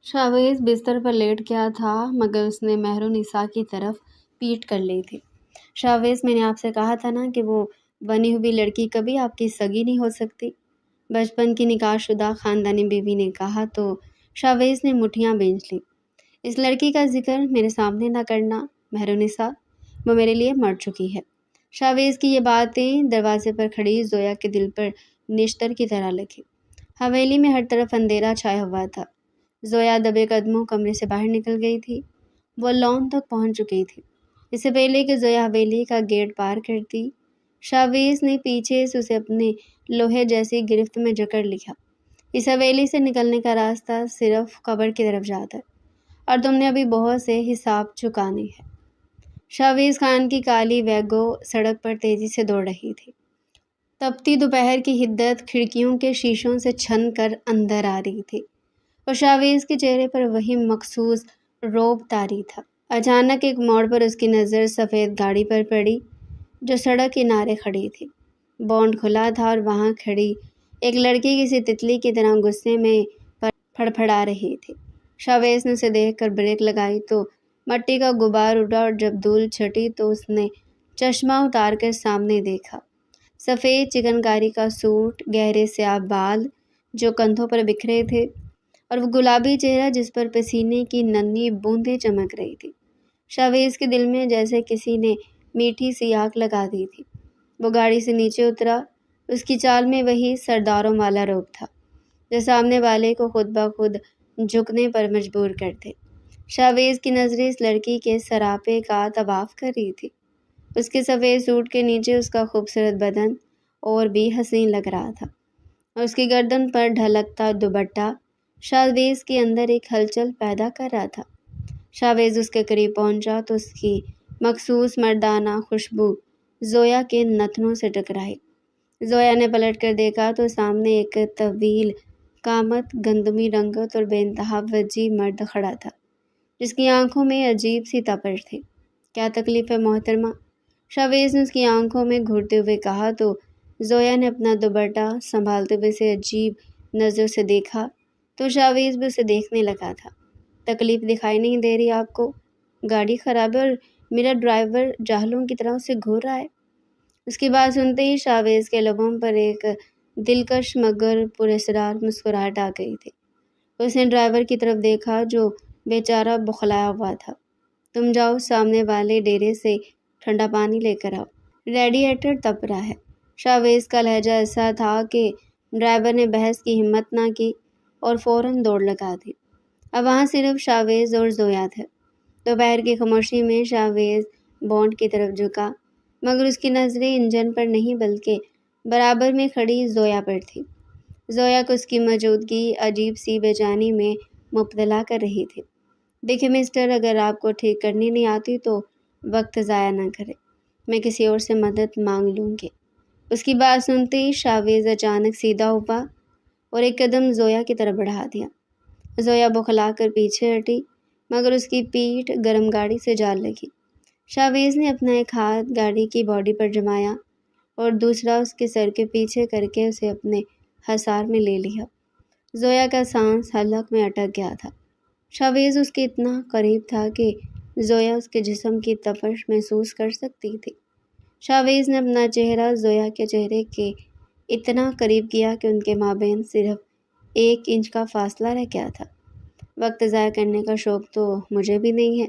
شاویز بستر پر لیٹ گیا تھا مگر اس نے مہرونسا کی طرف پیٹ کر لی تھی۔ شاویز، میں نے آپ سے کہا تھا نا کہ وہ بنی ہوئی لڑکی کبھی آپ کی سگی نہیں ہو سکتی، بچپن کی نکاح شدہ خاندانی بیوی نے کہا تو شاویز نے مٹھیاں بھینچ لیں۔ اس لڑکی کا ذکر میرے سامنے نہ کرنا مہرونسا، وہ میرے لیے مر چکی ہے۔ شاویز کی یہ باتیں دروازے پر کھڑی زویا کے دل پر نشتر کی طرح لگی۔ حویلی میں ہر طرف اندھیرا چھایا ہوا تھا۔ زویا دبے قدموں کمرے سے باہر نکل گئی تھی۔ وہ لان تک پہنچ چکی تھی۔ اس سے پہلے کہ زویا حویلی کا گیٹ پار کرتی، شاویز نے پیچھے سے اسے اپنے لوہے جیسی گرفت میں جکڑ لیا۔ اس حویلی سے نکلنے کا راستہ صرف قبر کی طرف جاتا ہے اور تم نے ابھی بہت سے حساب چکانے ہیں۔ شاویز خان کی کالی ویگو سڑک پر تیزی سے دوڑ رہی تھی۔ تپتی دوپہر کی حدت کھڑکیوں کے شیشوں سے چھن کر اندر آ رہی تھی اور شاویز کے چہرے پر وہی مخصوص رعب طاری تھا۔ اچانک ایک موڑ پر اس کی نظر سفید گاڑی پر پڑی جو سڑک کنارے کھڑی تھی۔ بونٹ کھلا تھا اور وہاں کھڑی ایک لڑکی کسی تتلی کی طرح غصے میں پھڑپھڑا رہی تھی۔ شاویز نے اسے دیکھ کر بریک لگائی تو مٹی کا غبار اڑا اور جب دھول چھٹی تو اس نے چشمہ اتار کر سامنے دیکھا۔ سفید چکن کاری کا سوٹ، گہرے سیاہ بال جو کندھوں پر بکھرے تھے اور وہ گلابی چہرہ جس پر پسینے کی ننھی بوندیں چمک رہی تھی۔ شاویز کے دل میں جیسے کسی نے میٹھی سی آگ لگا دی تھی۔ وہ گاڑی سے نیچے اترا۔ اس کی چال میں وہی سرداروں والا رعب تھا جو سامنے والے کو خود بخود جھکنے پر مجبور کر دے۔ شاویز کی نظریں اس لڑکی کے سراپے کا طواف کر رہی تھی۔ اس کے سفید سوٹ کے نیچے اس کا خوبصورت بدن اور بھی حسین لگ رہا تھا اور اس کی گردن پر ڈھلکتا دوپٹہ شاویز کے اندر ایک ہلچل پیدا کر رہا تھا۔ شاویز اس کے قریب پہنچا تو اس کی مخصوص مردانہ خوشبو زویا کے نتنوں سے ٹکرائی۔ زویا نے پلٹ کر دیکھا تو سامنے ایک طویل قامت، گندمی رنگت اور بے انتہا وجیح مرد کھڑا تھا جس کی آنکھوں میں عجیب سی تپش تھی۔ کیا تکلیف ہے محترمہ؟ شاویز نے اس کی آنکھوں میں گھورتے ہوئے کہا تو زویا نے اپنا دوپٹہ سنبھالتے ہوئے اسے عجیب نظروں سے دیکھا تو شاویز بھی اسے دیکھنے لگا تھا۔ تکلیف دکھائی نہیں دے رہی آپ کو؟ گاڑی خراب ہے اور میرا ڈرائیور جاہلوں کی طرح اسے گھور رہا ہے۔ اس کی بات سنتے ہی شاویز کے لبوں پر ایک دلکش مگر پراسرار مسکراہٹ آ گئی تھی۔ اس نے ڈرائیور کی طرف دیکھا جو بیچارہ بوکھلایا ہوا تھا۔ تم جاؤ سامنے والے ڈیرے سے ٹھنڈا پانی لے کر آؤ، ریڈیئیٹر تپ رہا ہے۔ شاویز کا لہجہ ایسا تھا کہ ڈرائیور نے بحث کی ہمت نہ کی اور فوراً دوڑ لگا دی۔ اب وہاں صرف شاویز اور زویا تھے۔ دوپہر کی خاموشی میں شاویز بونٹ کی طرف جھکا مگر اس کی نظریں انجن پر نہیں بلکہ برابر میں کھڑی زویا پر تھی۔ زویا کو اس کی موجودگی عجیب سی بے چینی میں مبتلا کر رہی تھی۔ دیکھیں مسٹر، اگر آپ کو ٹھیک کرنی نہیں آتی تو وقت ضائع نہ کریں، میں کسی اور سے مدد مانگ لوں گی۔ اس کی بات سنتے ہی شاویز اچانک سیدھا ہوا اور ایک قدم زویا کی طرف بڑھا دیا۔ زویا بوکھلا کر پیچھے ہٹی مگر اس کی پیٹھ گرم گاڑی سے جا لگی۔ شاویز نے اپنا ایک ہاتھ گاڑی کی باڈی پر جمایا اور دوسرا اس کے سر کے پیچھے کر کے اسے اپنے حصار میں لے لیا۔ زویا کا سانس حلق میں اٹک گیا تھا۔ شاویز اس کے اتنا قریب تھا کہ زویا اس کے جسم کی تپش محسوس کر سکتی تھی۔ شاویز نے اپنا چہرہ زویا کے چہرے کے اتنا قریب کیا کہ ان کے مابین صرف 1 انچ کا فاصلہ رہ گیا تھا۔ وقت ضائع کرنے کا شوق تو مجھے بھی نہیں ہے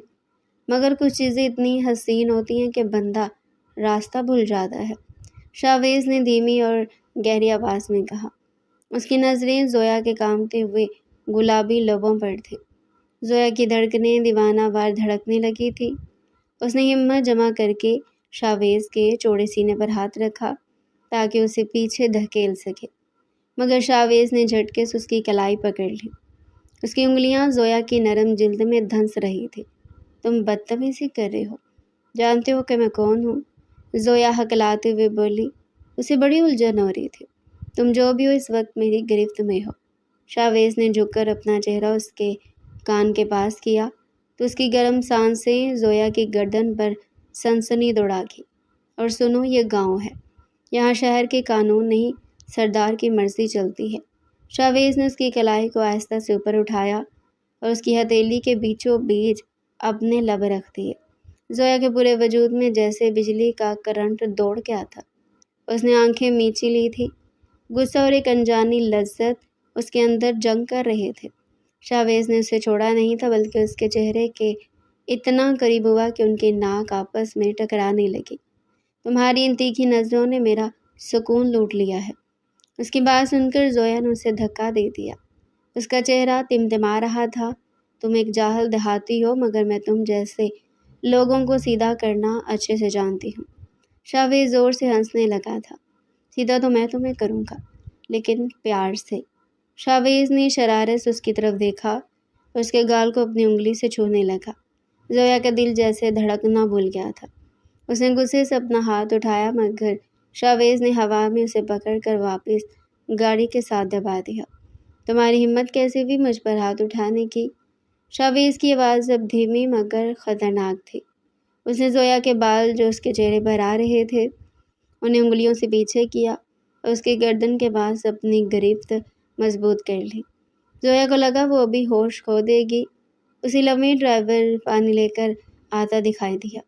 مگر کچھ چیزیں اتنی حسین ہوتی ہیں کہ بندہ راستہ بھول جاتا ہے، شاویز نے دھیمی اور گہری آواز میں کہا۔ اس کی نظریں زویا کے کانپتے ہوئے گلابی لبوں پر تھیں۔ زویا کی دھڑکنیں دیوانہ وار دھڑکنے لگی تھی۔ اس نے ہمت جمع کر کے شاویز کے چوڑے سینے پر ہاتھ رکھا تاکہ اسے پیچھے دھکیل سکے مگر شاویز نے جھٹکے سے اس کی کلائی پکڑ لی۔ اس کی انگلیاں زویا کی نرم جلد میں دھنس رہی تھی۔ تم بدتمیزی کر رہے ہو، جانتے ہو کہ میں کون ہوں؟ زویا ہکلاتے ہوئے بولی۔ اسے بڑی الجھن ہو رہی تھی۔ تم جو بھی ہو اس وقت میری گرفت میں ہو۔ شاویز نے جھک کر اپنا چہرہ اس کے کان کے پاس کیا تو اس کی گرم سانسیں زویا کی گردن پر سنسنی دوڑا گی۔ اور سنو، یہ گاؤں ہے، یہاں شہر کے قانون نہیں، سردار کی مرضی چلتی ہے۔ شاویز نے اس کی کلائی کو آہستہ سے اوپر اٹھایا اور اس کی ہتھیلی کے بیچوں بیچ اپنے لب رکھ دیے۔ زویا کے پورے وجود میں جیسے بجلی کا کرنٹ دوڑ گیا تھا۔ اس نے آنکھیں میچی لی تھی۔ غصہ اور ایک انجانی لذت اس کے اندر جنگ کر رہے تھے۔ شاویز نے اسے چھوڑا نہیں تھا، بلکہ اس کے چہرے کے اتنا قریب ہوا کہ ان کی ناک آپس میں ٹکرانے لگی۔ تمہاری ان تیکھی نظروں نے میرا سکون لوٹ لیا ہے۔ اس کی بات سن کر زویا نے اسے دھکا دے دیا۔ اس کا چہرہ تمتما رہا تھا۔ تم ایک جاہل دیہاتی ہو، مگر میں تم جیسے لوگوں کو سیدھا کرنا اچھے سے جانتی ہوں۔ شاویز زور سے ہنسنے لگا تھا۔ سیدھا تو میں تمہیں کروں گا، لیکن پیار سے۔ شاویز نے شرارت سے اس کی طرف دیکھا اور اس کے گال کو اپنی انگلی سے چھونے لگا۔ زویا کا دل جیسے دھڑکنا بھول گیا تھا۔ اس نے غصے سے اپنا ہاتھ اٹھایا، مگر شاویز نے ہوا میں اسے پکڑ کر واپس گاڑی کے ساتھ دبا دیا۔ تمہاری ہمت کیسے ہوئی مجھ پر ہاتھ اٹھانے کی؟ شاویز کی آواز اب دھیمی مگر خطرناک تھی۔ اس نے زویا کے بال جو اس کے چہرے پر آ رہے تھے انہیں انگلیوں سے پیچھے کیا اور اس کی گردن کے پاس اپنی گرفت مضبوط کر لی۔ زویا کو لگا وہ ابھی ہوش کھو دے گی۔ اسی لمحے ڈرائیور پانی لے کر آتا دکھائی دیا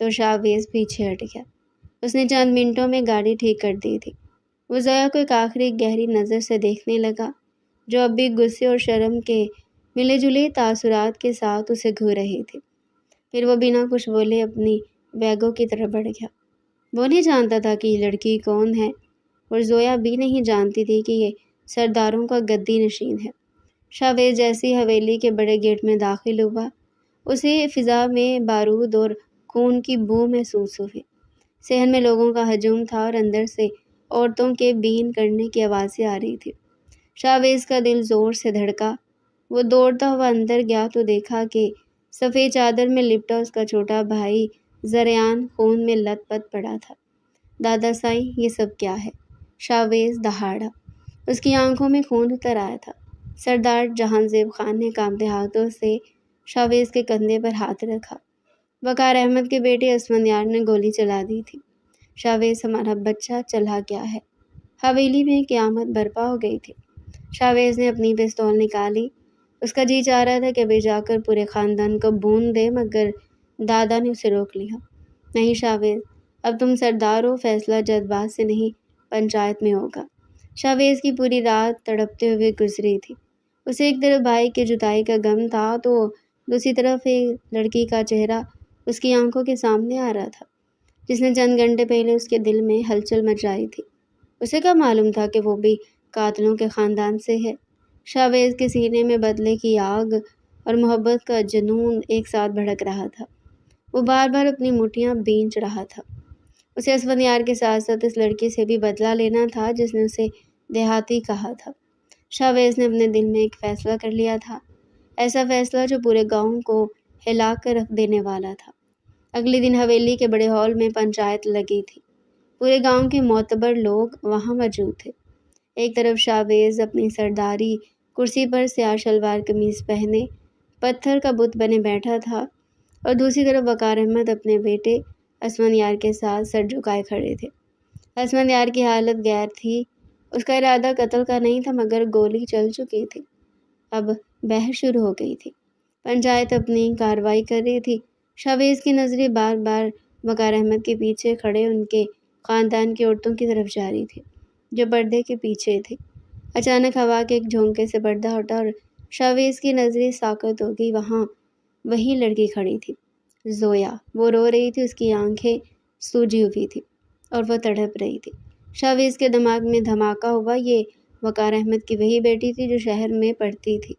تو شاویز پیچھے ہٹ گیا۔ اس نے چند منٹوں میں گاڑی ٹھیک کر دی تھی۔ وہ زویا کو ایک آخری گہری نظر سے دیکھنے لگا، جو اب بھی غصے اور شرم کے ملے جلے تاثرات کے ساتھ اسے گھور رہی تھی۔ پھر وہ بنا کچھ بولے اپنی بیگوں کی طرف بڑھ گیا۔ وہ نہیں جانتا تھا کہ یہ لڑکی کون ہے، اور زویا بھی نہیں جانتی تھی کہ یہ سرداروں کا گدی نشین ہے۔ شاویز جیسی حویلی کے بڑے گیٹ میں داخل ہوا، اسے فضا میں بارود اور خون کی بو محسوس ہوئی۔ صحن میں لوگوں کا ہجوم تھا اور اندر سے عورتوں کے بین کرنے کی آوازیں آ رہی تھی۔ شاویز کا دل زور سے دھڑکا۔ وہ دوڑتا ہوا اندر گیا تو دیکھا کہ سفید چادر میں لپٹا اس کا چھوٹا بھائی زریان خون میں لت پت پڑا تھا۔ دادا سائیں، یہ سب کیا ہے؟ شاویز دہاڑا۔ اس کی آنکھوں میں خون اتر آیا تھا۔ سردار جہان زیب خان نے کانپتے ہاتھوں سے شاویز کے کندھے پر ہاتھ رکھا۔ وقار احمد کے بیٹے اسفندیار نے گولی چلا دی تھی۔ شاویز، ہمارا بچہ چلا گیا ہے۔ حویلی میں قیامت برپا ہو گئی تھی۔ شاویز نے اپنی پستول نکالی۔ اس کا جی چاہ رہا تھا کہ ابھی جا کر پورے خاندان کو بون دے، مگر دادا نے اسے روک لیا۔ نہیں شاویز، اب تم سردار ہو، فیصلہ جلد باز سے نہیں پنچایت میں ہوگا۔ شاویز کی پوری رات تڑپتے ہوئے گزری تھی۔ اسے ایک طرف بھائی کی جدائی کا غم تھا تو دوسری طرف ایک لڑکی کا چہرہ اس کی آنکھوں کے سامنے آ رہا تھا، جس نے چند گھنٹے پہلے اس کے دل میں ہلچل مچائی تھی۔ اسے کیا معلوم تھا کہ وہ بھی قاتلوں کے خاندان سے ہے؟ شاویز کے سینے میں بدلے کی آگ اور محبت کا جنون ایک ساتھ بھڑک رہا تھا۔ وہ بار بار اپنی مٹھیاں بھینچ رہا تھا۔ اسے اسفندیار کے ساتھ ساتھ اس لڑکی سے بھی بدلہ لینا تھا جس نے اسے دیہاتی کہا تھا۔ شاویز نے اپنے دل میں ایک فیصلہ کر لیا تھا، ایسا فیصلہ جو پورے گاؤں کو ہلا کر رکھ دینے والا تھا۔ اگلے دن حویلی کے بڑے ہال میں پنچایت لگی تھی۔ پورے گاؤں کے معتبر لوگ وہاں موجود تھے۔ ایک طرف شاویز اپنی سرداری کرسی پر سیاہ شلوار قمیض پہنے پتھر کا بت بنے بیٹھا تھا، اور دوسری طرف وقار احمد اپنے بیٹے اسفندیار کے ساتھ سر جھکائے کھڑے تھے۔ اسفندیار کی حالت غیر تھی۔ اس کا ارادہ قتل کا نہیں تھا، مگر گولی چل چکی تھی۔ اب بحث شروع ہو گئی تھی۔ پنچایت اپنی کارروائی کر رہی تھی۔ شاویز کی نظریں بار بار وقار احمد کے پیچھے کھڑے ان کے خاندان کی عورتوں کی طرف جاری تھی، جو پردے کے پیچھے تھی۔ اچانک ہوا کے ایک جھونکے سے پردہ ہٹا اور شاویز کی نظریں ساکت ہو گئی۔ وہاں وہی لڑکی کھڑی تھی، زویا۔ وہ رو رہی تھی، اس کی آنکھیں سوجی ہوئی تھی اور وہ تڑپ رہی تھی۔ شاویز کے دماغ میں دھماکہ ہوا۔ یہ وقار احمد کی وہی بیٹی تھی جو شہر میں پڑھتی تھی،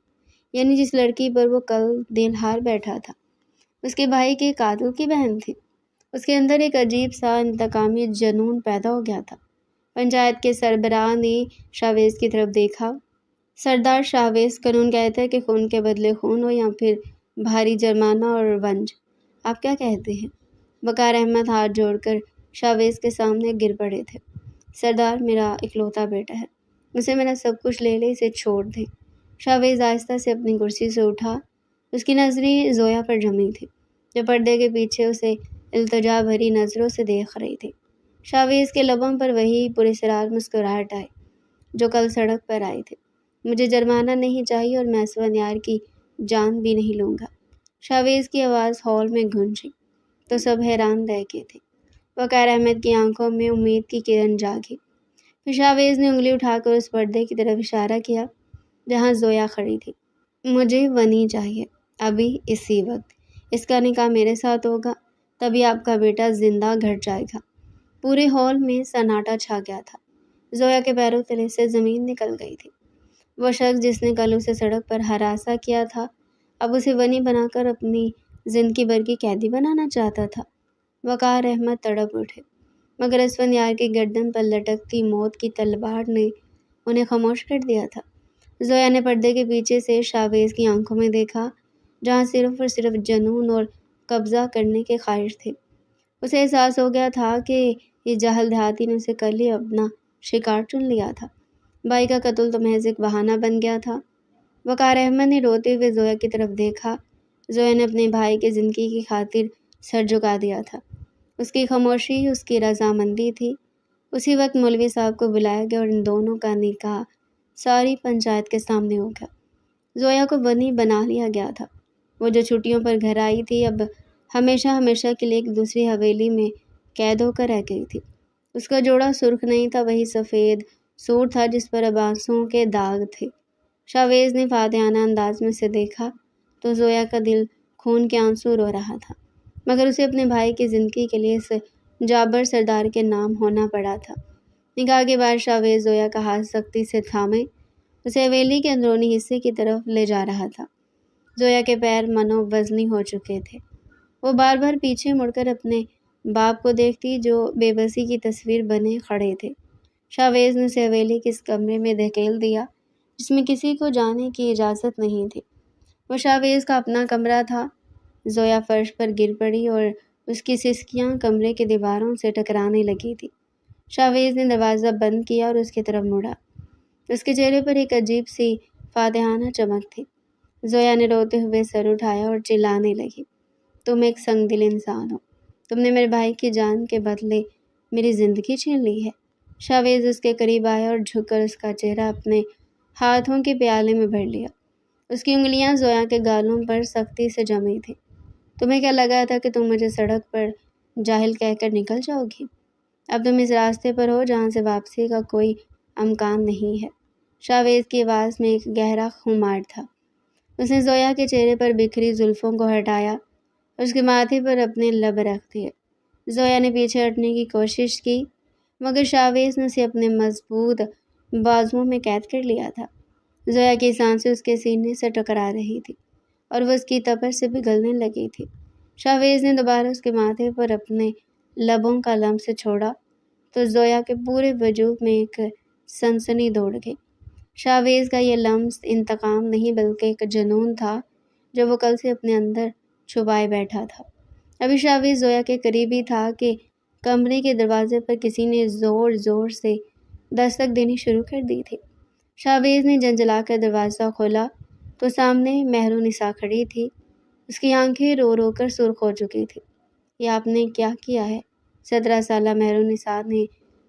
یعنی جس لڑکی پر وہ کل دن ہار بیٹھا تھا۔ اس کے بھائی کے قاتل کی بہن تھی۔ اس کے اندر ایک عجیب سا انتقامی جنون پیدا ہو گیا تھا۔ پنچایت کے سربراہ نے شاویز کی طرف دیکھا۔ سردار شاویز، قانون کہتا ہے کہ خون کے بدلے خون ہو یا پھر بھاری جرمانہ اور ونج۔ آپ کیا کہتے ہیں؟ وقار احمد ہاتھ جوڑ کر شاویز کے سامنے گر پڑے تھے۔ سردار، میرا اکلوتا بیٹا ہے، اسے میرا سب کچھ لے لے، اسے چھوڑ دیں۔ شاویز آہستہ سے اپنی کرسی سے اٹھا۔ اس کی نظریں زویا پر جمی تھی، جو پردے کے پیچھے اسے التجا بھری نظروں سے دیکھ رہی تھی۔ شاویز کے لبوں پر وہی پراسرار مسکراہٹ آئی جو کل سڑک پر آئی تھی۔ مجھے جرمانہ نہیں چاہیے اور میں اسفندیار کی جان بھی نہیں لوں گا۔ شاویز کی آواز ہال میں گونجی تو سب حیران رہ گئے تھے۔ وقار احمد کی آنکھوں میں امید کی کرن جاگی۔ پھر شاویز نے انگلی اٹھا کر اس پردے کی طرف اشارہ کیا جہاں زویا کھڑی تھی۔ مجھے ونی چاہیے، ابھی اسی وقت۔ اس کا نکاح میرے ساتھ ہوگا، تبھی آپ کا بیٹا زندہ گھر جائے گا۔ پورے ہال میں سناٹا چھا گیا تھا۔ زویا کے پیروں تلے سے زمین نکل گئی تھی۔ وہ شخص جس نے کل اسے سڑک پر ہراساں کیا تھا اب اسے ونی بنا کر اپنی زندگی بھر کی قیدی بنانا چاہتا تھا۔ وقار احمد تڑپ اٹھے، مگر اسفندیار کی گردن پر لٹکتی موت کی تلوار نے انہیں خاموش کر دیا تھا۔ زویا نے پردے کے پیچھے سے شاویز کی آنکھوں میں دیکھا جہاں صرف اور صرف جنون اور قبضہ کرنے کے خواہش تھے۔ اسے احساس ہو گیا تھا کہ یہ جاہل دیہاتی نے اسے کل ہی اپنا شکار چن لیا تھا۔ بھائی کا قتل تو محض ایک بہانہ بن گیا تھا۔ وقار احمد نے روتے ہوئے زویا کی طرف دیکھا۔ زویا نے اپنے بھائی کی زندگی کی خاطر سر جھکا دیا تھا۔ اس کی خاموشی اس کی رضامندی تھی۔ اسی وقت مولوی صاحب کو بلایا گیا اور ان دونوں کا نکاح ساری پنچایت کے سامنے ہو گیا۔ زویا کو ونی بنا لیا گیا تھا۔ وہ جو چھٹیوں پر گھر آئی تھی اب ہمیشہ ہمیشہ کے لیے ایک دوسری حویلی میں قید ہو کر رہ گئی تھی۔ اس کا جوڑا سرخ نہیں تھا، وہی سفید سوٹ تھا جس پر اب آنسوؤں کے داغ تھے۔ شاویز نے فاتحانہ انداز میں اسے دیکھا تو زویا کا دل خون کے آنسو رو رہا تھا، مگر اسے اپنے بھائی کی زندگی کے لیے اس جابر سردار کے نام ہونا پڑا تھا۔ نکاح کے بعد شاویز زویا کا ہاتھ سختی سے تھامے اسے حویلی کے اندرونی حصے کی طرف لے جا رہا تھا۔ زویا کے پیر منو وزنی ہو چکے تھے۔ وہ بار بار پیچھے مڑ کر اپنے باپ کو دیکھتی جو بے بسی کی تصویر بنے کھڑے تھے۔ شاویز نے اسے حویلی کے اس کمرے میں دھکیل دیا جس میں کسی کو جانے کی اجازت نہیں تھی۔ وہ شاویز کا اپنا کمرہ تھا۔ زویا فرش پر گر پڑی اور اس کی سسکیاں کمرے کی دیواروں سے ٹکرانے لگی تھی۔ شاویز نے دروازہ بند کیا اور اس کی طرف مڑا۔ اس کے چہرے پر ایک عجیب سی فاتحانہ چمک تھی۔ زویا نے روتے ہوئے سر اٹھایا اور چلانے لگی، تم ایک سنگ دل انسان ہو، تم نے میرے بھائی کی جان کے بدلے میری زندگی چھین لی ہے۔ شاویز اس کے قریب آیا اور جھک کر اس کا چہرہ اپنے ہاتھوں کے پیالے میں بھر لیا۔ اس کی انگلیاں زویا کے گالوں پر سختی سے جمی تھیں۔ تمہیں کیا لگا تھا کہ تم مجھے سڑک پر جاہل کہہ کر نکل جاؤ گی؟ اب تم اس راستے پر ہو جہاں سے واپسی کا کوئی امکان نہیں ہے۔ شاویز کی آواز میں ایک گہرا خمار تھا۔ اس نے زویا کے چہرے پر بکھری زلفوں کو ہٹایا اور اس کے ماتھے پر اپنے لب رکھ دیے۔ زویا نے پیچھے ہٹنے کی کوشش کی مگر شاویز نے اسے اپنے مضبوط بازوؤں میں قید کر لیا تھا۔ زویا کی سانسیں اس کے سینے سے ٹکرا رہی تھی اور وہ اس کی تپش سے پگھلنے لگی تھی۔ شاویز نے دوبارہ اس کے ماتھے پر اپنے لبوں کا لمس چھوڑا تو زویا کے پورے وجود میں ایک سنسنی دوڑ گئی۔ شاویز کا یہ لمس انتقام نہیں بلکہ ایک جنون تھا جو وہ کل سے اپنے اندر چھپائے بیٹھا تھا۔ ابھی شاویز زویا کے قریب ہی تھا کہ کمرے کے دروازے پر کسی نے زور زور سے دستک دینی شروع کر دی تھی۔ شاویز نے جھنجھلا کر دروازہ کھولا تو سامنے مہرونسا کھڑی تھی۔ اس کی آنکھیں رو رو کر سرخ ہو چکی تھی۔ یہ آپ نے کیا کیا ہے؟ 17 سالہ مہرونسا نے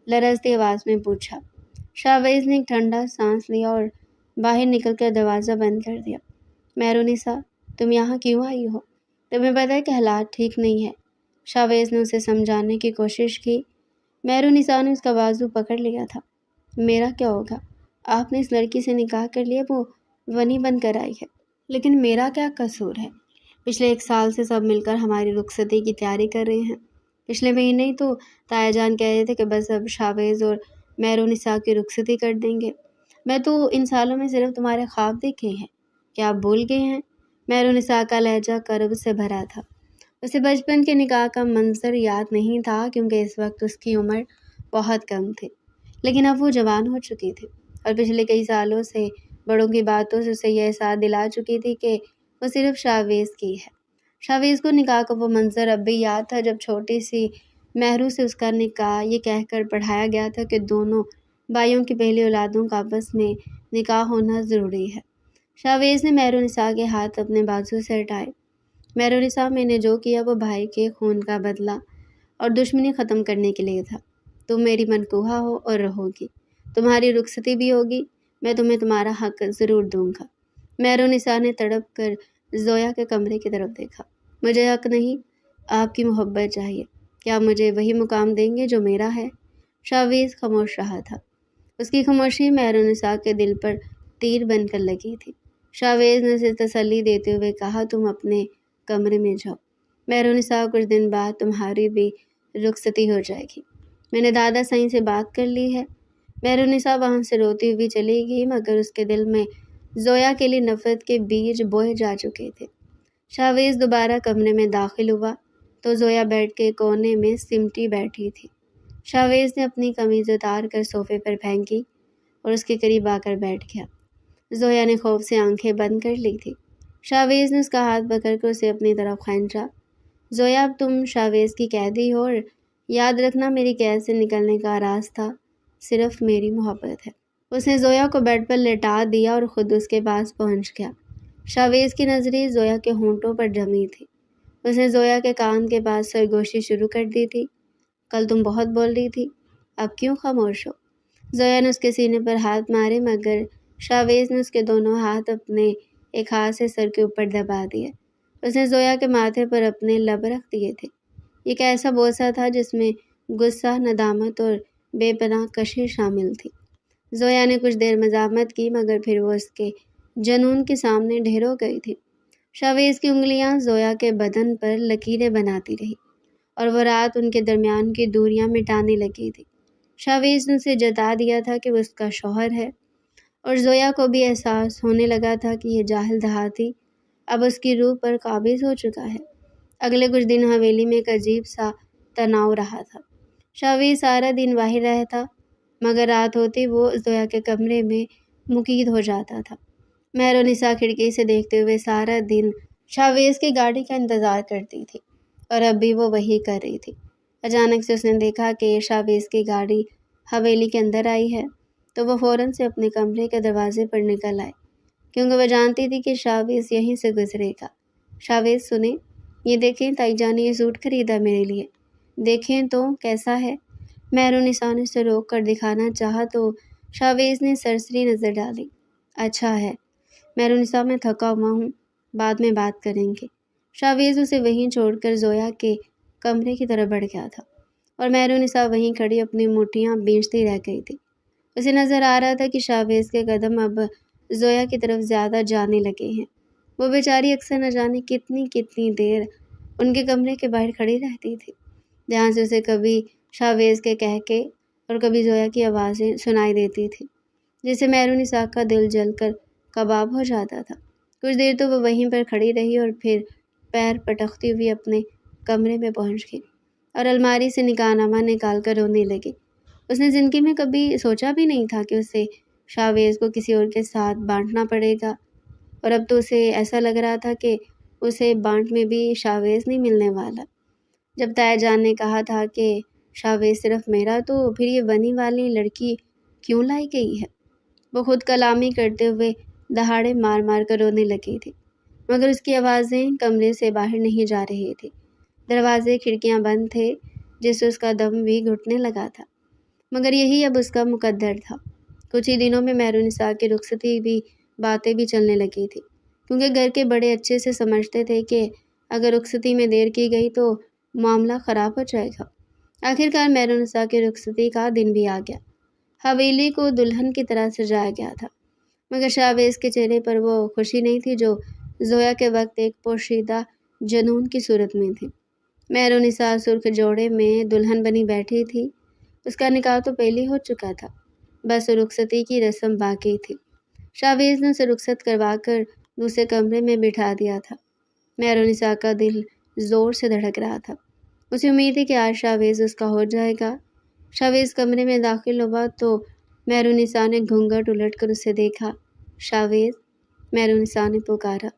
لرزتی آواز میں پوچھا۔ شاویز نے ایک ٹھنڈا سانس لیا اور باہر نکل کر دروازہ بند کر دیا۔ مہرونسا، تم یہاں کیوں آئی ہو؟ تمہیں پتہ ہے کہ حالات ٹھیک نہیں ہے۔ شاویز نے اسے سمجھانے کی کوشش کی۔ مہرونسا نے اس کا بازو پکڑ لیا تھا۔ میرا کیا ہوگا؟ آپ نے اس لڑکی سے نکاح کر لیا، وہ ونی بن کر آئی ہے، لیکن میرا کیا قصور ہے؟ پچھلے 1 سال سے سب مل کر ہماری رخصتی کی تیاری کر رہے ہیں۔ پچھلے مہینے ہی تو تایا جان کہہ رہے تھے کہ بس اب شاویز اور مہرونسا کی رخصتی کر دیں گے۔ میں تو ان سالوں میں صرف تمہارے خواب دیکھے ہیں، کیا آپ بھول گئے ہیں؟ مہرونسا کا لہجہ کرب سے بھرا تھا۔ اسے بچپن کے نکاح کا منظر یاد نہیں تھا کیونکہ اس وقت اس کی عمر بہت کم تھی، لیکن اب وہ جوان ہو چکی تھی اور پچھلے کئی سالوں سے بڑوں کی باتوں سے اسے یہ احساس دلا چکی تھی کہ وہ صرف شاویز کی ہے۔ شاویز کو نکاح کا وہ منظر اب بھی یاد تھا جب چھوٹی سی مہرو سے اس کا نکاح یہ کہہ کر پڑھایا گیا تھا کہ دونوں بھائیوں کی پہلی اولادوں کا آپس میں نکاح ہونا ضروری ہے۔ شاویز نے مہرونسا کے ہاتھ اپنے بازو سے ہٹائے۔ مہرونسا، میں نے جو کیا وہ بھائی کے خون کا بدلہ اور دشمنی ختم کرنے کے لیے تھا۔ تم میری منقوہہ ہو اور رہو گی، تمہاری رخصتی بھی ہوگی، میں تمہیں تمہارا حق ضرور دوں گا۔ مہرالنساء نے تڑپ کر زویا کے کمرے کی طرف دیکھا۔ مجھے حق نہیں، آپ کی محبت چاہیے۔ کیا مجھے وہی مقام دیں گے جو میرا ہے؟ شاویز خاموش رہا تھا۔ اس کی خاموشی مہرالنساء کے دل پر تیر بن کر لگی تھی۔ شاویز نے اسے تسلی دیتے ہوئے کہا، تم اپنے کمرے میں جاؤ۔ مہرالنساء، کچھ دن بعد تمہاری بھی رخصتی ہو جائے گی۔ میں نے دادا سائیں سے بات کر لی ہے۔ مہرالنساء وہاں سے روتی ہوئی چلی گئی، مگر اس کے دل میں زویا کے لیے نفرت کے بیج بوئے جا چکے تھے۔ شاویز دوبارہ کمرے میں داخل ہوا تو زویا بیڈ کے کونے میں سمٹی بیٹھی تھی۔ شاویز نے اپنی قمیض اتار کر صوفے پر پھینکی اور اس کے قریب آ کر بیٹھ گیا۔ زویا نے خوف سے آنکھیں بند کر لی تھی۔ شاویز نے اس کا ہاتھ پکڑ کر اسے اپنی طرف کھینچا۔ زویا، اب تم شاویز کی قیدی ہو، اور یاد رکھنا میری قید سے نکلنے کا راز تھا صرف میری محبت ہے۔ اس نے زویا کو بیڈ پر لٹا دیا اور خود اس کے پاس پہنچ گیا۔ شاویز کی نظریں زویا کے ہونٹوں پر جمی تھی۔ اس نے زویا کے کان کے پاس سرگوشی شروع کر دی تھی۔ کل تم بہت بول رہی تھی، اب کیوں خاموش ہو؟ زویا نے اس کے سینے پر ہاتھ مارے، مگر شاویز نے اس کے دونوں ہاتھ اپنے ایک ہاتھ سے سر کے اوپر دبا دیے۔ اس نے زویا کے ماتھے پر اپنے لب رکھ دیے تھے۔ یہ ایک ایسا بوسہ تھا جس میں غصہ، ندامت اور بے پناہ کشش شامل تھی۔ زویا نے کچھ دیر مزاحمت کی، مگر پھر وہ اس کے جنون کے سامنے ڈھیر ہو گئی تھی۔ شاویز کی انگلیاں زویا کے بدن پر لکیریں بناتی رہی اور وہ رات ان کے درمیان کی دوریاں مٹانے لگی تھی۔ شاویز نے اسے جتا دیا تھا کہ وہ اس کا شوہر ہے، اور زویا کو بھی احساس ہونے لگا تھا کہ یہ جاہل دیہاتی اب اس کی روح پر قابض ہو چکا ہے۔ اگلے کچھ دن حویلی میں ایک عجیب سا تناؤ رہا تھا۔ شاویز سارا دن باہر رہتا، مگر رات ہوتی وہ زویا کے کمرے میں مقید ہو جاتا تھا۔ مہرالنساء کھڑکی سے دیکھتے ہوئے سارا دن شاویز کی گاڑی کا انتظار کرتی تھی، اور اب بھی وہ وہی کر رہی تھی۔ اچانک سے اس نے دیکھا کہ شاویز کی گاڑی حویلی کے اندر آئی ہے، تو وہ فوراً سے اپنے کمرے کے دروازے پر نکل آئی، کیونکہ وہ جانتی تھی کہ شاویز یہیں سے گزرے گا۔ شاویز سنیں، یہ دیکھیں، تائی جان نے یہ سوٹ خریدا میرے لیے، دیکھیں تو کیسا ہے؟ مہرالنساء نے اسے روک کر دکھانا چاہا تو شاویز نے سرسری نظر ڈالی۔ اچھا ہے مہرالنساء، میں تھکا ہوا ہوں، بعد میں بات کریں گے۔ شاویز اسے وہیں چھوڑ کر زویا کے کمرے کی طرف بڑھ گیا تھا، اور مہرالنساء وہیں کھڑی اپنی مٹھیاں بینچتی رہ گئی تھی۔ اسے نظر آ رہا تھا کہ شاویز کے قدم اب زویا کی طرف زیادہ جانے لگے ہیں۔ وہ بیچاری اکثر نہ جانے کتنی دیر ان کے کمرے کے باہر کھڑی رہتی تھی، جہاں سے اسے کبھی شاویز کے کہکے اور کبھی زویا کی آوازیں سنائی دیتی تھی، جس سے مہرالنساء کا دل جل کر کباب ہو جاتا تھا۔ کچھ دیر تو وہ وہیں پر کھڑی رہی اور پھر پیر پٹکتی ہوئی اپنے کمرے میں پہنچ گئی اور الماری سے نکاح نامہ نکال کر رونے لگی۔ اس نے زندگی میں کبھی سوچا بھی نہیں تھا کہ اسے شاویز کو کسی اور کے ساتھ بانٹنا پڑے گا، اور اب تو اسے ایسا لگ رہا تھا کہ اسے بانٹ میں بھی شاویز نہیں ملنے والا۔ جب تائی جان نے کہا تھا کہ شاویز صرف میرا، تو پھر یہ بنی والی لڑکی کیوں لائی گئی ہے؟ وہ خود کلامی کرتے ہوئے دہاڑے مار مار کر رونے لگی تھی، مگر اس کی آوازیں کمرے سے باہر نہیں جا رہی تھی۔ دروازے کھڑکیاں بند تھے، جس سے اس کا دم بھی گھٹنے لگا تھا، مگر یہی اب اس کا مقدر تھا۔ کچھ ہی دنوں میں مہرالنساء کی رخصتی بھی باتیں بھی چلنے لگی تھی، کیونکہ گھر کے بڑے اچھے سے سمجھتے تھے کہ اگر رخصتی میں دیر کی گئی تو معاملہ خراب ہو جائے گا۔ آخرکار مہرالنساء کی رخصتی کا دن بھی آ گیا۔ حویلی کو دلہن کی طرح سجایا گیا تھا، مگر شاویز کے چہرے پر وہ خوشی نہیں تھی جو زویا کے وقت ایک پوشیدہ جنون کی صورت میں تھی۔ مہرالنساء سرخ جوڑے میں دلہن بنی بیٹھی تھی۔ اس کا نکاح تو پہلے ہو چکا تھا، بس رخصتی کی رسم باقی تھی۔ شاویز نے اسے رخصت کروا کر دوسرے کمرے میں بٹھا دیا تھا۔ مہرالنساء کا دل زور سے دھڑک رہا تھا۔ اسے امید تھی کہ آج شاویز اس کا ہو جائے گا۔ شاویز کمرے میں داخل ہوا تو مہرالنساء نے گھونگھٹ الٹ کر اسے دیکھا۔ شاویز، مہرالنساء نے پکارا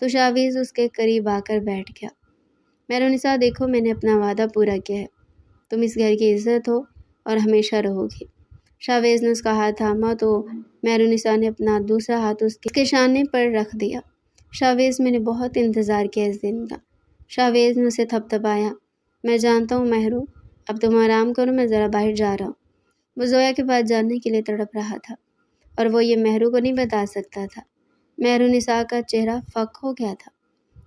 تو شاویز اس کے قریب آ کر بیٹھ گیا۔ مہرالنساء، دیکھو، میں نے اپنا وعدہ پورا کیا ہے، تم اس گھر کی عزت ہو اور ہمیشہ رہو گی۔ شاویز نے اس کا ہاتھ تھاما تو مہرالنساء نے اپنا دوسرا ہاتھ اس کے شانے پر رکھ دیا۔ شاویز، میں نے بہت انتظار کیا اس دن کا۔ شاویز نے اسے تھپتھپایا۔ میں جانتا ہوں مہرو، اب تم آرام کرو، میں ذرا باہر جا رہا ہوں۔ وہ زویا کے پاس جانے کے لیے تڑپ رہا تھا، اور وہ یہ مہرو کو نہیں بتا سکتا تھا۔ مہرونسا کا چہرہ فک ہو گیا تھا۔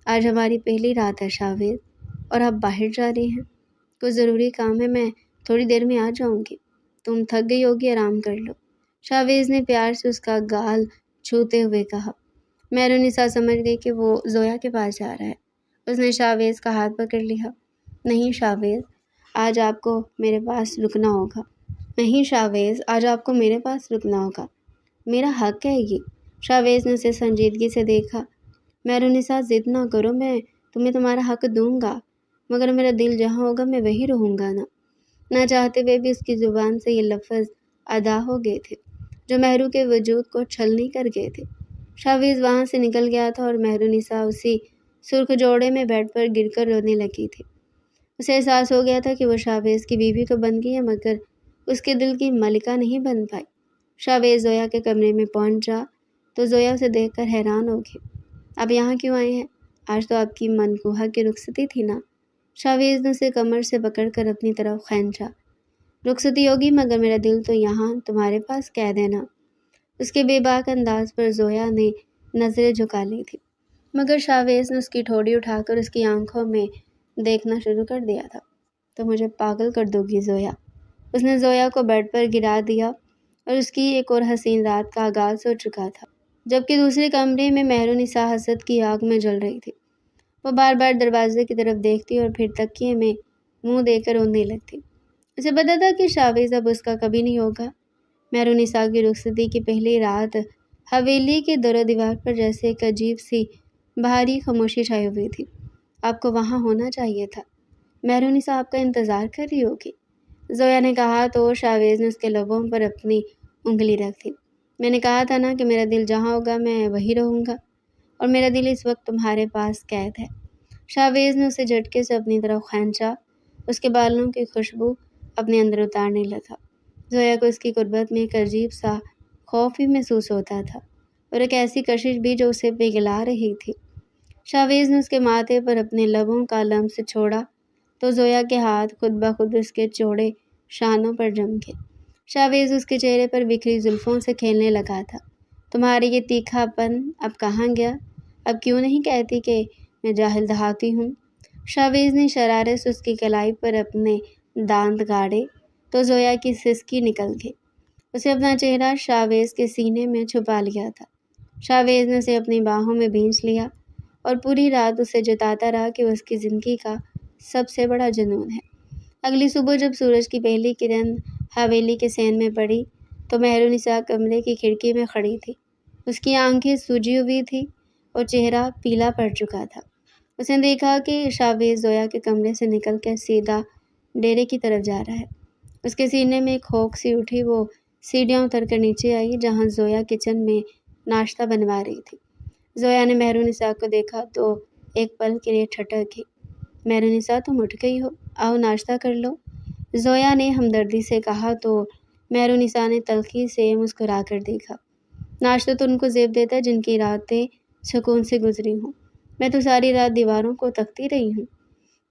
آج ہماری پہلی رات ہے شاویز، اور آپ باہر جا رہی ہیں؟ کوئی ضروری کام ہے؟ میں تھوڑی دیر میں آ جاؤں گی۔ تم تھک گئی ہوگی، آرام کر لو، شاویز نے پیار سے اس کا گال چھوتے ہوئے کہا۔ مہرونسا سمجھ گئی کہ وہ زویا کے پاس جا رہا ہے۔ اس نے شاویز کا ہاتھ پکڑ لیا۔ نہیں شاویز، آج آپ کو میرے پاس رکنا ہوگا۔ نہیں شاویز، آج آپ کو میرے پاس رکنا ہوگا۔ میرا حق ہے یہ۔ شاویز نے اسے سنجیدگی سے دیکھا۔ مہرونسا، ضد نہ کرو، میں تمہیں تمہارا حق دوں گا، مگر میرا دل جہاں ہوگا میں وہی رہوں گا نا۔ نہ چاہتے ہوئے بھی اس کی زبان سے یہ لفظ ادا ہو گئے تھے جو مہرو کے وجود کو چھلنی کر گئے تھے۔ شاویز وہاں سے نکل گیا تھا اور مہرونسا اسی سرخ جوڑے میں بیڈ پر گر کر رونے لگی تھی۔ اسے احساس ہو گیا تھا کہ وہ شاویز کی بیوی تو بن گئی ہے، مگر اس کے دل کی ملکہ نہیں بن پائی۔ شاویز زویا کے کمرے میں پہنچا تو زویا اسے دیکھ کر حیران ہو گئی۔ آپ یہاں کیوں آئے ہیں؟ آج تو آپ کی منقوہہ کی رخصتی تھی نا؟ شاویز نے اسے کمر سے پکڑ کر اپنی طرف کھینچا۔ رخصتی ہوگی، مگر میرا دل تو یہاں تمہارے پاس قید ہے نا۔ اس کے بے باک انداز پر زویا نے نظریں جھکا لی تھی، مگر شاویز نے اس کی ٹھوڑی اٹھا کر اس کی آنکھوں میں دیکھنا شروع کر دیا تھا۔ تو مجھے پاگل کر دو گی زویا؟ اس نے زویا کو بیڈ پر گرا دیا اور اس کی ایک اور حسین رات کا آغاز ہو چکا تھا، جبکہ دوسرے کمرے میں مہرونسا حسد کی آگ میں جل رہی تھی۔ وہ بار بار دروازے کی طرف دیکھتی اور پھر تکیے میں منہ دے کر رونے لگتی۔ اسے پتا تھا کہ شاویز اب اس کا کبھی نہیں ہوگا۔ مہرونسا کی رخصتی کی پہلی رات حویلی کے در و دیوار پر جیسے ایک عجیب سی بھاری خاموشی چھائی ہوئی تھی۔ آپ کو وہاں ہونا چاہیے تھا، مہرونسا آپ کا انتظار کر رہی ہوگی، زویا نے کہا تو شاویز نے اس کے لبوں پر اپنی انگلی رکھ دی۔ میں نے کہا تھا نا کہ میرا دل جہاں ہوگا میں وہی رہوں گا، اور میرا دل اس وقت تمہارے پاس قید ہے۔ شاویز نے اسے جھٹکے سے اپنی طرف کھینچا، اس کے بالوں کی خوشبو اپنے اندر اتارنے لگا۔ زویا کو اس کی قربت میں ایک عجیب سا خوف بھی محسوس ہوتا تھا، اور ایک ایسی کشش بھی جو اسے پگھلا رہی تھی۔ شاویز نے اس کے ماتھے پر اپنے لبوں کا لمس چھوڑا تو زویا کے ہاتھ خود بخود اس کے چوڑے شانوں پر جم گئے۔ شاویز اس کے چہرے پر بکھری زلفوں سے کھیلنے لگا تھا۔ تمہارے یہ تیکھا پن اب کہاں گیا؟ اب کیوں نہیں کہتی کہ میں جاہل دہاتی ہوں؟ شاویز نے شرارت سے اس کی کلائی پر اپنے دانت گاڑے تو زویا کی سسکی نکل گئی۔ اسے اپنا چہرہ شاویز کے سینے میں چھپا لیا تھا۔ شاویز نے اسے اپنی باہوں میں بھینچ لیا اور پوری رات اسے جتاتا رہا کہ وہ اس کی زندگی کا سب سے بڑا جنون ہے۔ اگلی صبح جب سورج کی پہلی کرن حویلی کے صحن میں پڑی تو مہرونسا کمرے کی کھڑکی میں کھڑی تھی۔ اس کی آنکھیں سوجی ہوئی تھی اور چہرہ پیلا پڑ چکا تھا۔ اس نے دیکھا کہ شاویز زویا کے کمرے سے نکل کر سیدھا ڈیرے کی طرف جا رہا ہے۔ اس کے سینے میں ایک ہوک سی اٹھی۔ وہ سیڑھیاں اتر کر نیچے آئی جہاں زویا کچن میں ناشتہ بنوا رہی تھی۔ زویا نے مہرونسا کو دیکھا تو ایک پل کے لیے ٹھٹک گئی۔ مہرونسا، تم اٹھ گئی ہو، آؤ ناشتہ کر لو، زویا نے ہمدردی سے کہا تو مہرونسا نے تلخی سے مسکرا کر دیکھا۔ ناشتہ تو ان کو زیب دیتا ہے جن کی راتیں سکون سے گزری ہوں، میں تو ساری رات دیواروں کو تکتی رہی ہوں۔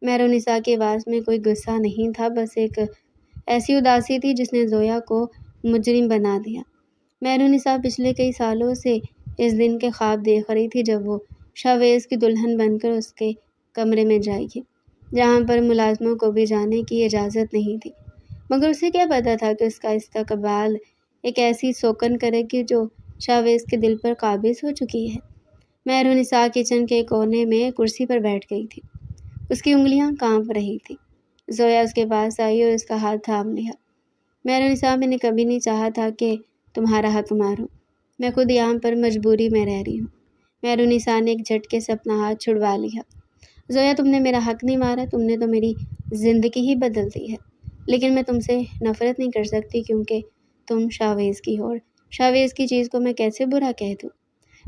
مہرونسا کی آواز میں کوئی غصہ نہیں تھا، بس ایک ایسی اداسی تھی جس نے زویا کو مجرم بنا دیا۔ مہرونسا پچھلے کئی سالوں سے اس دن کے خواب دیکھ رہی تھی جب وہ شاویز کی دلہن بن کر اس کے کمرے میں جائے گی، جہاں پر ملازموں کو بھی جانے کی اجازت نہیں تھی، مگر اسے کیا پتا تھا کہ اس کا استقبال ایک ایسی سوکن کرے گی جو شاویز کے دل پر قابض ہو چکی ہے۔ مہرونسا کچن کے کونے میں کرسی پر بیٹھ گئی تھی، اس کی انگلیاں کانپ رہی تھیں۔ زویا اس کے پاس آئی اور اس کا ہاتھ تھام لیا۔ مہرونسا، میں نے کبھی نہیں چاہا تھا کہ تمہارا حق ماروں، میں خود یہاں پر مجبوری میں رہ رہی ہوں۔ مہرونسا نے ایک جھٹکے سے اپنا ہاتھ چھڑوا لیا۔ زویا، تم نے میرا حق نہیں مارا، تم نے تو میری زندگی ہی بدل دی ہے، لیکن میں تم سے نفرت نہیں کر سکتی کیونکہ تم شاویز کی ہو، اور شاویز کی چیز کو میں کیسے برا کہہ دوں؟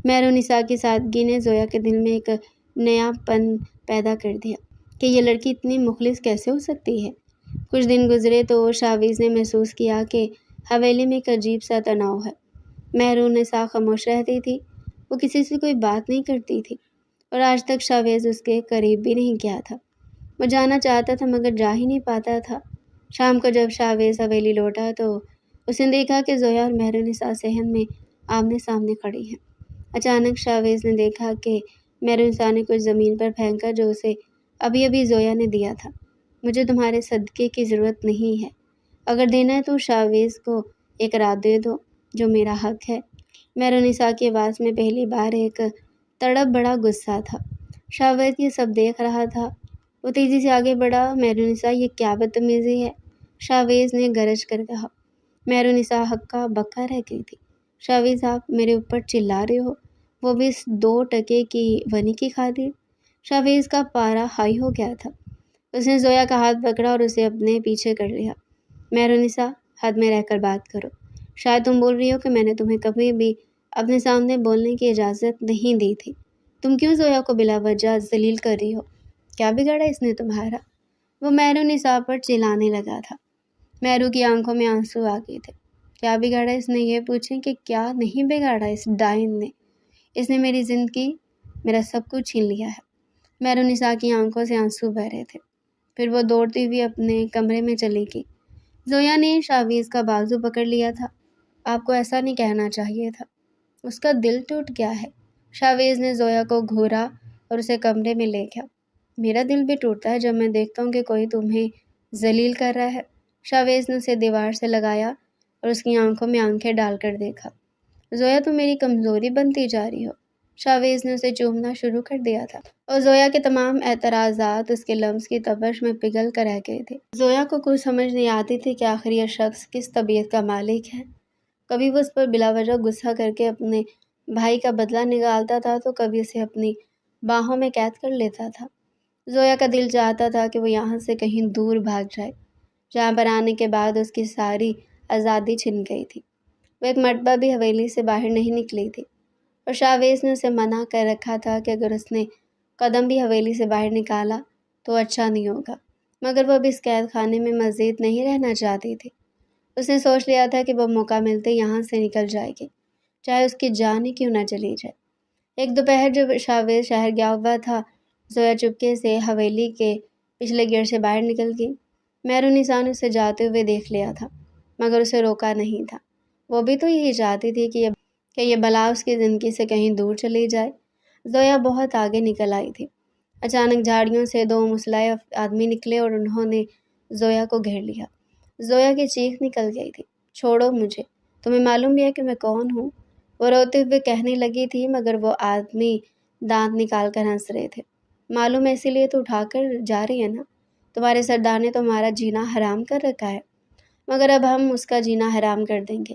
مہرونسا کی سادگی نے زویا کے دل میں ایک نیا پن پیدا کر دیا کہ یہ لڑکی اتنی مخلص کیسے ہو سکتی ہے۔ کچھ دن گزرے تو شاویز نے محسوس کیا کہ حویلی میں ایک عجیب سا تناؤ ہے۔ مہرونسا خاموش رہتی تھی، وہ کسی سے کوئی بات نہیں کرتی تھی، اور آج تک شاویز اس کے قریب بھی نہیں گیا تھا۔ وہ جانا چاہتا تھا مگر جا ہی نہیں پاتا تھا۔ شام کو جب شاویز حویلی لوٹا تو اس نے دیکھا کہ زویا اور مہرونسا صحن میں آمنے سامنے کھڑی ہیں۔ اچانک شاویز نے دیکھا کہ مہرونسا نے کچھ زمین پر پھینکا جو اسے ابھی ابھی زویا نے دیا تھا۔ مجھے تمہارے صدقے کی ضرورت نہیں ہے، اگر دینا ہے تو شاویز کو ایک رات دے دو جو میرا حق ہے۔ مہرونسا کی آواز میں پہلی بار ایک تڑپ بڑا غصہ تھا۔ شاویز یہ سب دیکھ رہا تھا۔ وہ تیزی سے آگے بڑھا۔ مہرونسا یہ کیا بدتمیزی ہے؟ شاویز نے گرج کر کہا۔ مہرونسا ہکا بکا رہ گئی تھی۔ شاویز آپ میرے اوپر چلا رہے ہو، وہ بھی اس 2 ٹکے کی ونی کی خاطر؟ شاویز کا پارا ہائی ہو گیا تھا۔ اس نے زویا کا ہاتھ پکڑا اور اسے اپنے پیچھے کر لیا۔ مہرونسا حد میں رہ کر بات کرو۔ شاید تم بول رہی ہو کہ میں نے تمہیں کبھی بھی اپنے سامنے بولنے کی اجازت نہیں دی تھی۔ تم کیوں زویا کو بلا وجہ ذلیل کر رہی ہو؟ کیا بگاڑا اس نے تمہارا؟ وہ مہرونسا پر چلانے لگا تھا۔ مہرو کی آنکھوں میں آنسو آ گئے تھے۔ کیا بگاڑا اس نے؟ یہ پوچھیں کہ کیا نہیں بگاڑا اس ڈائن نے؟ اس نے میری زندگی، میرا سب کچھ چھین لیا ہے۔ مہرونسا کی آنکھوں سے آنسو بہہ رہے تھے۔ پھر وہ دوڑتی ہوئی اپنے کمرے میں چلی گئی۔ زویا نے شاویز کا بازو پکڑ لیا تھا۔ آپ کو ایسا نہیں کہنا چاہیے تھا، اس کا دل ٹوٹ گیا ہے۔ شاویز نے زویا کو گھورا اور اسے کمرے میں لے گیا۔ میرا دل بھی ٹوٹتا ہے جب میں دیکھتا ہوں کہ کوئی تمہیں ذلیل کر رہا ہے۔ شاویز نے اسے دیوار سے لگایا اور اس کی آنکھوں میں آنکھیں ڈال کر دیکھا۔ زویا تم میری کمزوری بنتی جا رہی ہو۔ شاویز نے اسے چومنا شروع کر دیا تھا اور زویا کے تمام اعتراضات اس کے لمس کی تپش میں پگھل کر رہ گئے تھے۔ زویا کو کچھ سمجھ نہیں آتی تھی کہ آخر یہ شخص کس طبیعت کا مالک ہے۔ کبھی وہ اس پر بلا وجہ غصہ کر کے اپنے بھائی کا بدلہ نکالتا تھا تو کبھی اسے اپنی باہوں میں قید کر لیتا تھا۔ زویا کا دل چاہتا تھا کہ وہ یہاں سے کہیں دور بھاگ جائے، جہاں پر آنے کے بعد اس کی ساری آزادی چھن گئی تھی۔ وہ ایک مرتبہ بھی حویلی سے باہر نہیں نکلی تھی اور شاویز نے اسے منع کر رکھا تھا کہ اگر اس نے قدم بھی حویلی سے باہر نکالا تو اچھا نہیں ہوگا، مگر وہ اب اس قید خانے میں مزید نہیں رہنا چاہتی تھی۔ اس نے سوچ لیا تھا کہ وہ موقع ملتے یہاں سے نکل جائے گی، چاہے اس کی جان ہی کیوں نہ چلی جائے۔ ایک دوپہر جب شاویز شہر گیا ہوا تھا، زویا چپکے سے حویلی کے پچھلے گیٹ سے باہر نکل گئی۔ مہرونسا نے اسے جاتے ہوئے دیکھ لیا تھا، مگر اسے روکا نہیں تھا۔ وہ بھی تو یہی چاہتی تھی کہ یہ بلا اس کی زندگی سے کہیں دور چلی جائے۔ زویا بہت آگے نکل آئی تھی۔ اچانک جھاڑیوں سے 2 مسلح آدمی نکلے اور انہوں نے زویا کو گھیر لیا۔ زویا کی چیخ نکل گئی تھی، چھوڑو مجھے، تمہیں معلوم بھی ہے کہ میں کون ہوں؟ وہ روتے ہوئے کہنے لگی تھی، مگر وہ آدمی دانت نکال کر ہنس رہے تھے۔ معلوم ہے اسی لیے تو اٹھا کر جا رہی ہے نا؟ تمہارے سردار نے تمہارا جینا حرام کر رکھا ہے، مگر اب ہم اس کا جینا حرام کر دیں گے۔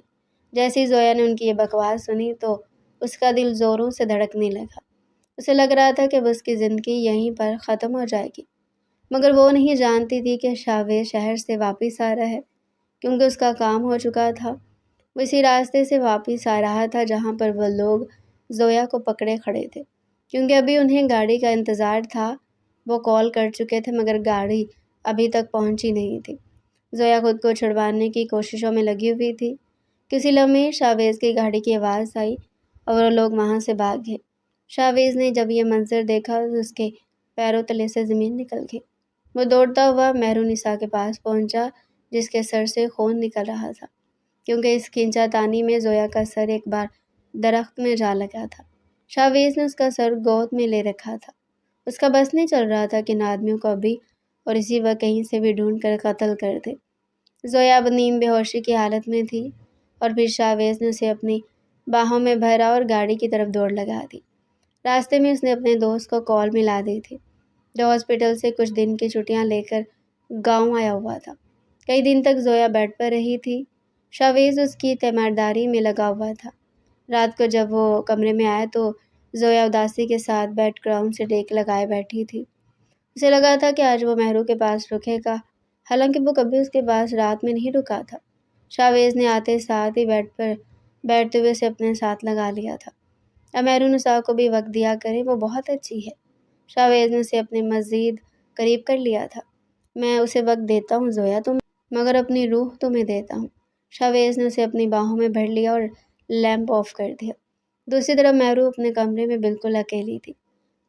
جیسے ہی زویا نے ان کی یہ بکواس سنی تو اس کا دل زوروں سے دھڑکنے لگا۔ اسے لگ رہا تھا کہ اب اس کی زندگی یہیں پر ختم ہو جائے گی، مگر وہ نہیں جانتی تھی کہ شاویز شہر سے واپس آ رہا ہے، کیونکہ اس کا کام ہو چکا تھا۔ وہ اسی راستے سے واپس آ رہا تھا جہاں پر وہ لوگ زویا کو پکڑے کھڑے تھے، کیونکہ ابھی انہیں گاڑی کا انتظار تھا۔ وہ کال کر چکے تھے مگر گاڑی ابھی تک پہنچی نہیں تھی۔ زویا خود کو چھڑوانے کی کوششوں میں لگی ہوئی تھی۔ کسی لمحے شاویز کی گاڑی کی آواز آئی اور وہ لوگ وہاں سے بھاگ گئے۔ شاویز نے جب یہ منظر دیکھا تو اس کے پیروں تلے سے زمین نکل گئی۔ وہ دوڑتا ہوا مہرونسا کے پاس پہنچا جس کے سر سے خون نکل رہا تھا، کیونکہ اس کھینچا تانی میں زویا کا سر ایک بار درخت میں جا لگا تھا۔ شاویز نے اس کا سر گود میں لے رکھا تھا۔ اس کا بس نہیں چل رہا تھا کہ ان آدمیوں کو ابھی اور اسی وقت کہیں سے بھی ڈھونڈ کر قتل کر دے۔ زویا اب نیم بے ہوشی کی حالت میں تھی اور پھر شاویز نے اسے اپنی باہوں میں بھرا اور گاڑی کی طرف دوڑ لگا دی۔ راستے میں اس نے اپنے دوست کو کال ملا دی تھی جو ہاسپٹل سے کچھ دن کی چھٹیاں لے کر گاؤں آیا ہوا تھا۔ کئی دن تک زویا بیڈ پر رہی تھی۔ شاویز اس کی تیمارداری میں لگا ہوا تھا۔ رات کو جب وہ کمرے میں آیا تو زویا اداسی کے ساتھ بیڈ گراؤنڈ سے ٹیک لگائے بیٹھی تھی۔ اسے لگا تھا کہ آج وہ مہرو کے پاس رکے گا، حالانکہ وہ کبھی اس کے پاس رات میں نہیں رکا تھا۔ شاویز نے آتے ساتھ ہی بیڈ پر بیٹھتے ہوئے اسے اپنے ساتھ لگا لیا تھا۔ اب مہرونسا کو بھی وقت دیا کریں، وہ بہت اچھی ہے۔ شاویز نے اسے اپنے مزید قریب کر لیا تھا۔ میں اسے وقت دیتا ہوں زویا، مگر اپنی روح تمہیں دیتا ہوں۔ شاویز نے اسے اپنی باہوں میں بھر لیا اور لیمپ آف کر دیا۔ دوسری طرف مہرو اپنے کمرے میں بالکل اکیلی تھی۔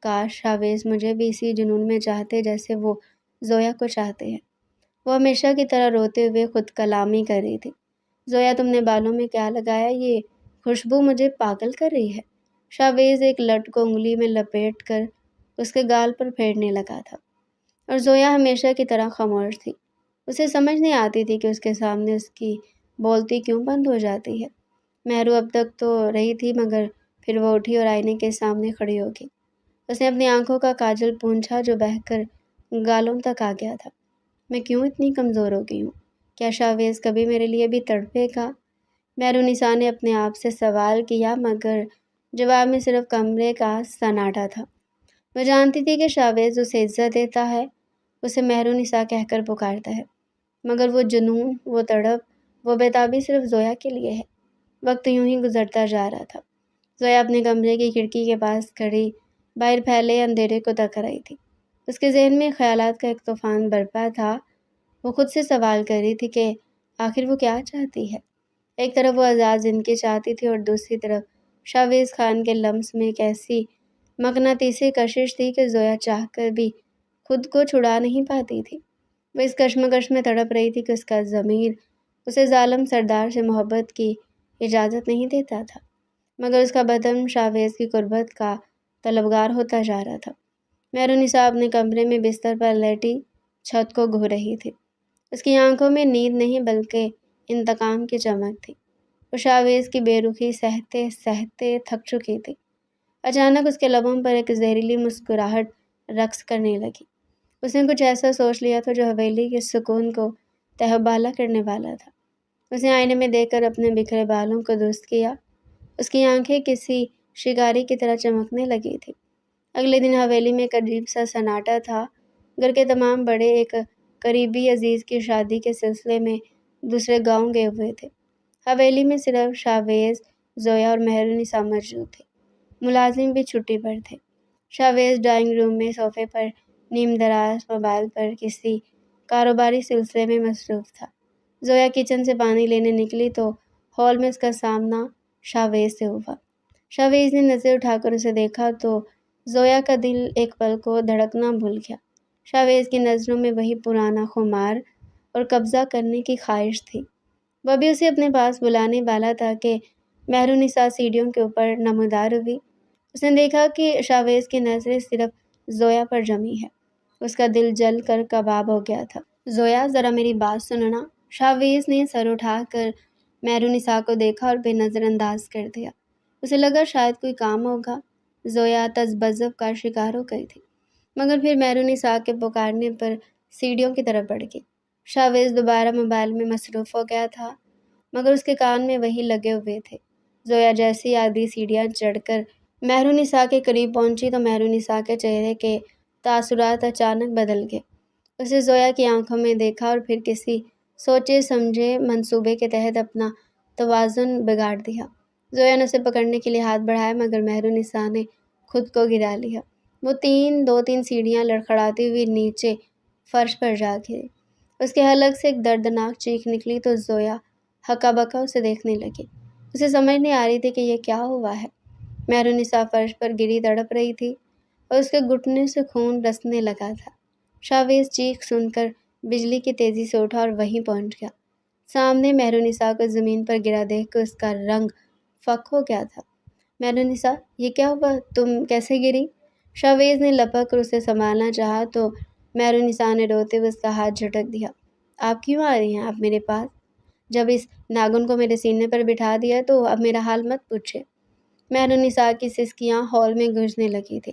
کاش شاویز مجھے بھی اسی جنون میں چاہتے جیسے وہ زویا کو چاہتے ہیں۔ وہ ہمیشہ کی طرح روتے ہوئے خود کلامی کر رہی تھی۔ زویا تم نے بالوں میں کیا لگایا؟ یہ خوشبو مجھے پاگل کر رہی ہے۔ شاویز ایک لٹ کو انگلی میں لپیٹ کر اس کے گال پر پھیرنے لگا تھا، اور زویا ہمیشہ کی طرح خاموش تھی۔ اسے سمجھ نہیں آتی تھی کہ اس کے سامنے اس کی بولتی کیوں بند ہو جاتی ہے۔ مہرو اب تک تو رہی تھی، مگر پھر وہ اٹھی اور آئینے کے سامنے کھڑی ہو گئی۔ اس نے اپنی آنکھوں کا کاجل پونچھا جو بہہ کر گالوں تک آ گیا تھا۔ میں کیوں اتنی کمزور ہو گئی ہوں؟ کیا شاویز کبھی میرے لیے بھی تڑپے گا؟ مہرونیسا نے اپنے آپ سے سوال کیا، مگر جواب میں صرف کمرے کا سناٹا تھا۔ وہ جانتی تھی کہ شاویز اسے عزت دیتا ہے، اسے مہرونیسا کہہ کر پکارتا ہے، مگر وہ جنون، وہ تڑپ، وہ بیتابی صرف زویا کے لیے ہے۔ وقت یوں ہی گزرتا جا رہا تھا۔ زویا اپنے کمرے کی کھڑکی کے پاس کھڑی باہر پھیلے اندھیرے کو تک رہی تھی۔ اس کے ذہن میں خیالات کا ایک طوفان برپا تھا۔ وہ خود سے سوال کر رہی تھی کہ آخر وہ کیا چاہتی ہے۔ ایک طرف وہ آزاد زندگی چاہتی تھی اور دوسری طرف شاویز خان کے لمس میں ایک ایسی مقناطیسی کشش تھی کہ زویا چاہ کر بھی خود کو چھڑا نہیں پاتی تھی۔ وہ اس کشمکش میں تڑپ رہی تھی کہ اس کا ضمیر اسے ظالم سردار سے محبت کی اجازت نہیں دیتا تھا، مگر اس کا بدن شاویز کی قربت کا طلبگار ہوتا جا رہا تھا۔ مہرونیسا اپنے کمرے میں بستر پر لیٹی چھت کو گھو رہی تھی۔ اس کی آنکھوں میں نیند نہیں بلکہ انتقام کی چمک تھی۔ وہ شاویز کی بے رخی سہتے سہتے تھک چکی تھی۔ اچانک اس کے لبوں پر ایک زہریلی مسکراہٹ رقص کرنے لگی۔ اس نے کچھ ایسا سوچ لیا تھا جو حویلی کے سکون کو تہبالہ کرنے والا تھا۔ اس نے آئینے میں دیکھ کر اپنے بکھرے بالوں کو درست کیا۔ اس کی آنکھیں کسی شکاری کی طرح چمکنے لگی تھی۔ اگلے دن حویلی میں ایک عجیب سا سناٹا تھا۔ گھر کے تمام بڑے ایک قریبی عزیز کی شادی کے سلسلے میں دوسرے گاؤں گئے ہوئے تھے۔ حویلی میں صرف شاویز، زویا اور مہرونیسا موجود تھے۔ ملازم بھی چھٹی پر تھے۔ شاویز ڈرائنگ روم میں صوفے پر نیم دراز موبائل پر کسی کاروباری سلسلے میں مصروف تھا۔ زویا کچن سے پانی لینے نکلی تو ہال میں اس کا سامنا شاویز سے ہوا۔ شاویز نے نظر اٹھا کر اسے دیکھا تو زویا کا دل ایک پل کو دھڑکنا بھول گیا۔ شاویز کی نظروں میں وہی پرانا خمار اور قبضہ کرنے کی خواہش تھی۔ وہ بھی اسے اپنے پاس بلانے والا تھا کہ مہرونیسا سیڑھیوں کے اوپر نمودار ہوئی۔ اس نے دیکھا کہ شاویز کی نظریں صرف زویا پر جمی ہے۔ اس کا دل جل کر کباب ہو گیا تھا۔ زویا، ذرا میری بات سننا۔ شاویز نے سر اٹھا کر مہرونیسا کو دیکھا اور بے نظر انداز کر دیا۔ اسے لگا شاید کوئی کام ہوگا۔ زویا تذبذب کا شکار ہو گئی تھی، مگر پھر مہرونیسا کے پکارنے پر سیڑھیوں کی طرف بڑھ گئی۔ شاویز دوبارہ موبائل میں مصروف ہو گیا تھا، مگر اس کے کان میں وہی لگے ہوئے تھے۔ زویا جیسی آدھی سیڑھیاں چڑھ کر مہرونیسا کے قریب پہنچی تو مہرونیسا کے چہرے کے تاثرات اچانک بدل گئے۔ اسے زویا کی آنکھوں میں دیکھا اور پھر کسی سوچے سمجھے منصوبے کے تحت اپنا توازن بگاڑ دیا۔ زویا نے اسے پکڑنے کے لیے ہاتھ بڑھایا، مگر مہرونیسا نے خود کو گرا لیا۔ وہ دو تین سیڑھیاں لڑکھڑاتی ہوئی نیچے فرش پر جا گری۔ اس کے حلق سے ایک دردناک چیخ نکلی تو زویا ہکا بکا اسے دیکھنے لگی۔ اسے سمجھ نہیں آ رہی تھی کہ یہ کیا ہوا ہے۔ مہرونیسا فرش پر گری تڑپ رہی تھی اور اس کے گھٹنے سے خون رسنے لگا تھا۔ شاویز چیخ سن کر بجلی کی تیزی سے اٹھا اور وہیں پہنچ گیا۔ سامنے مہرونیسا کو زمین پر گرا دیکھ کر اس کا رنگ فک ہو گیا تھا۔ مہرونیسا، یہ کیا ہوا؟ تم کیسے گری؟ شاویز نے لپک کر اسے سنبھالنا چاہا تو مہرونیسا نے روتے ہوئے اس کا ہاتھ جھٹک دیا۔ آپ کیوں آ رہی ہیں آپ میرے پاس؟ جب اس ناگن کو میرے سینے پر بٹھا دیا تو اب میرا حال مت پوچھے۔ مہرونیسا کی سسکیاں ہال میں گونجنے لگی تھی۔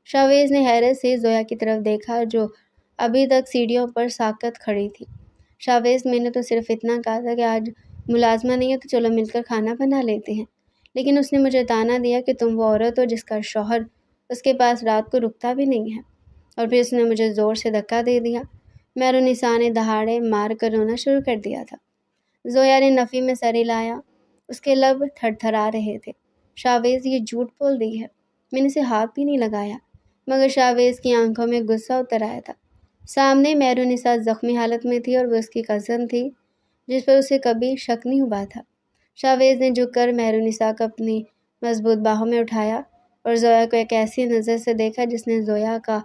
شاویز نے حیرت سے زویا کی طرف دیکھا جو ابھی تک سیڑھیوں پر ساکت کھڑی تھی۔ شاویز، میں نے تو صرف اتنا کہا تھا کہ آج ملازمہ نہیں ہے تو چلو مل کر کھانا بنا لیتے ہیں، لیکن اس نے مجھے طعنہ دیا کہ تم وہ عورت ہو جس کا شوہر اس کے پاس رات کو رکتا بھی نہیں ہے، اور پھر اس نے مجھے زور سے دھکا دے دیا۔ مہرونیسا نے دہاڑے مار کر رونا شروع کر دیا تھا۔ زویا نے نفی میں سر ہلایا۔ اس کے لب تھر تھرا رہے تھے۔ شاویز، یہ جھوٹ بول رہی ہے، میں نے اسے ہاتھ بھی نہیں لگایا۔ مگر شاویز کی آنکھوں میں غصہ اتر آیا تھا۔ سامنے مہرونیسا زخمی حالت میں تھی اور وہ اس کی کزن تھی جس پر اسے کبھی شک نہیں ہوا تھا۔ شاویز نے جھک کر مہرونیسا کو اپنی مضبوط باہوں میں اٹھایا اور زویا کو ایک ایسی نظر سے دیکھا جس نے زویا کا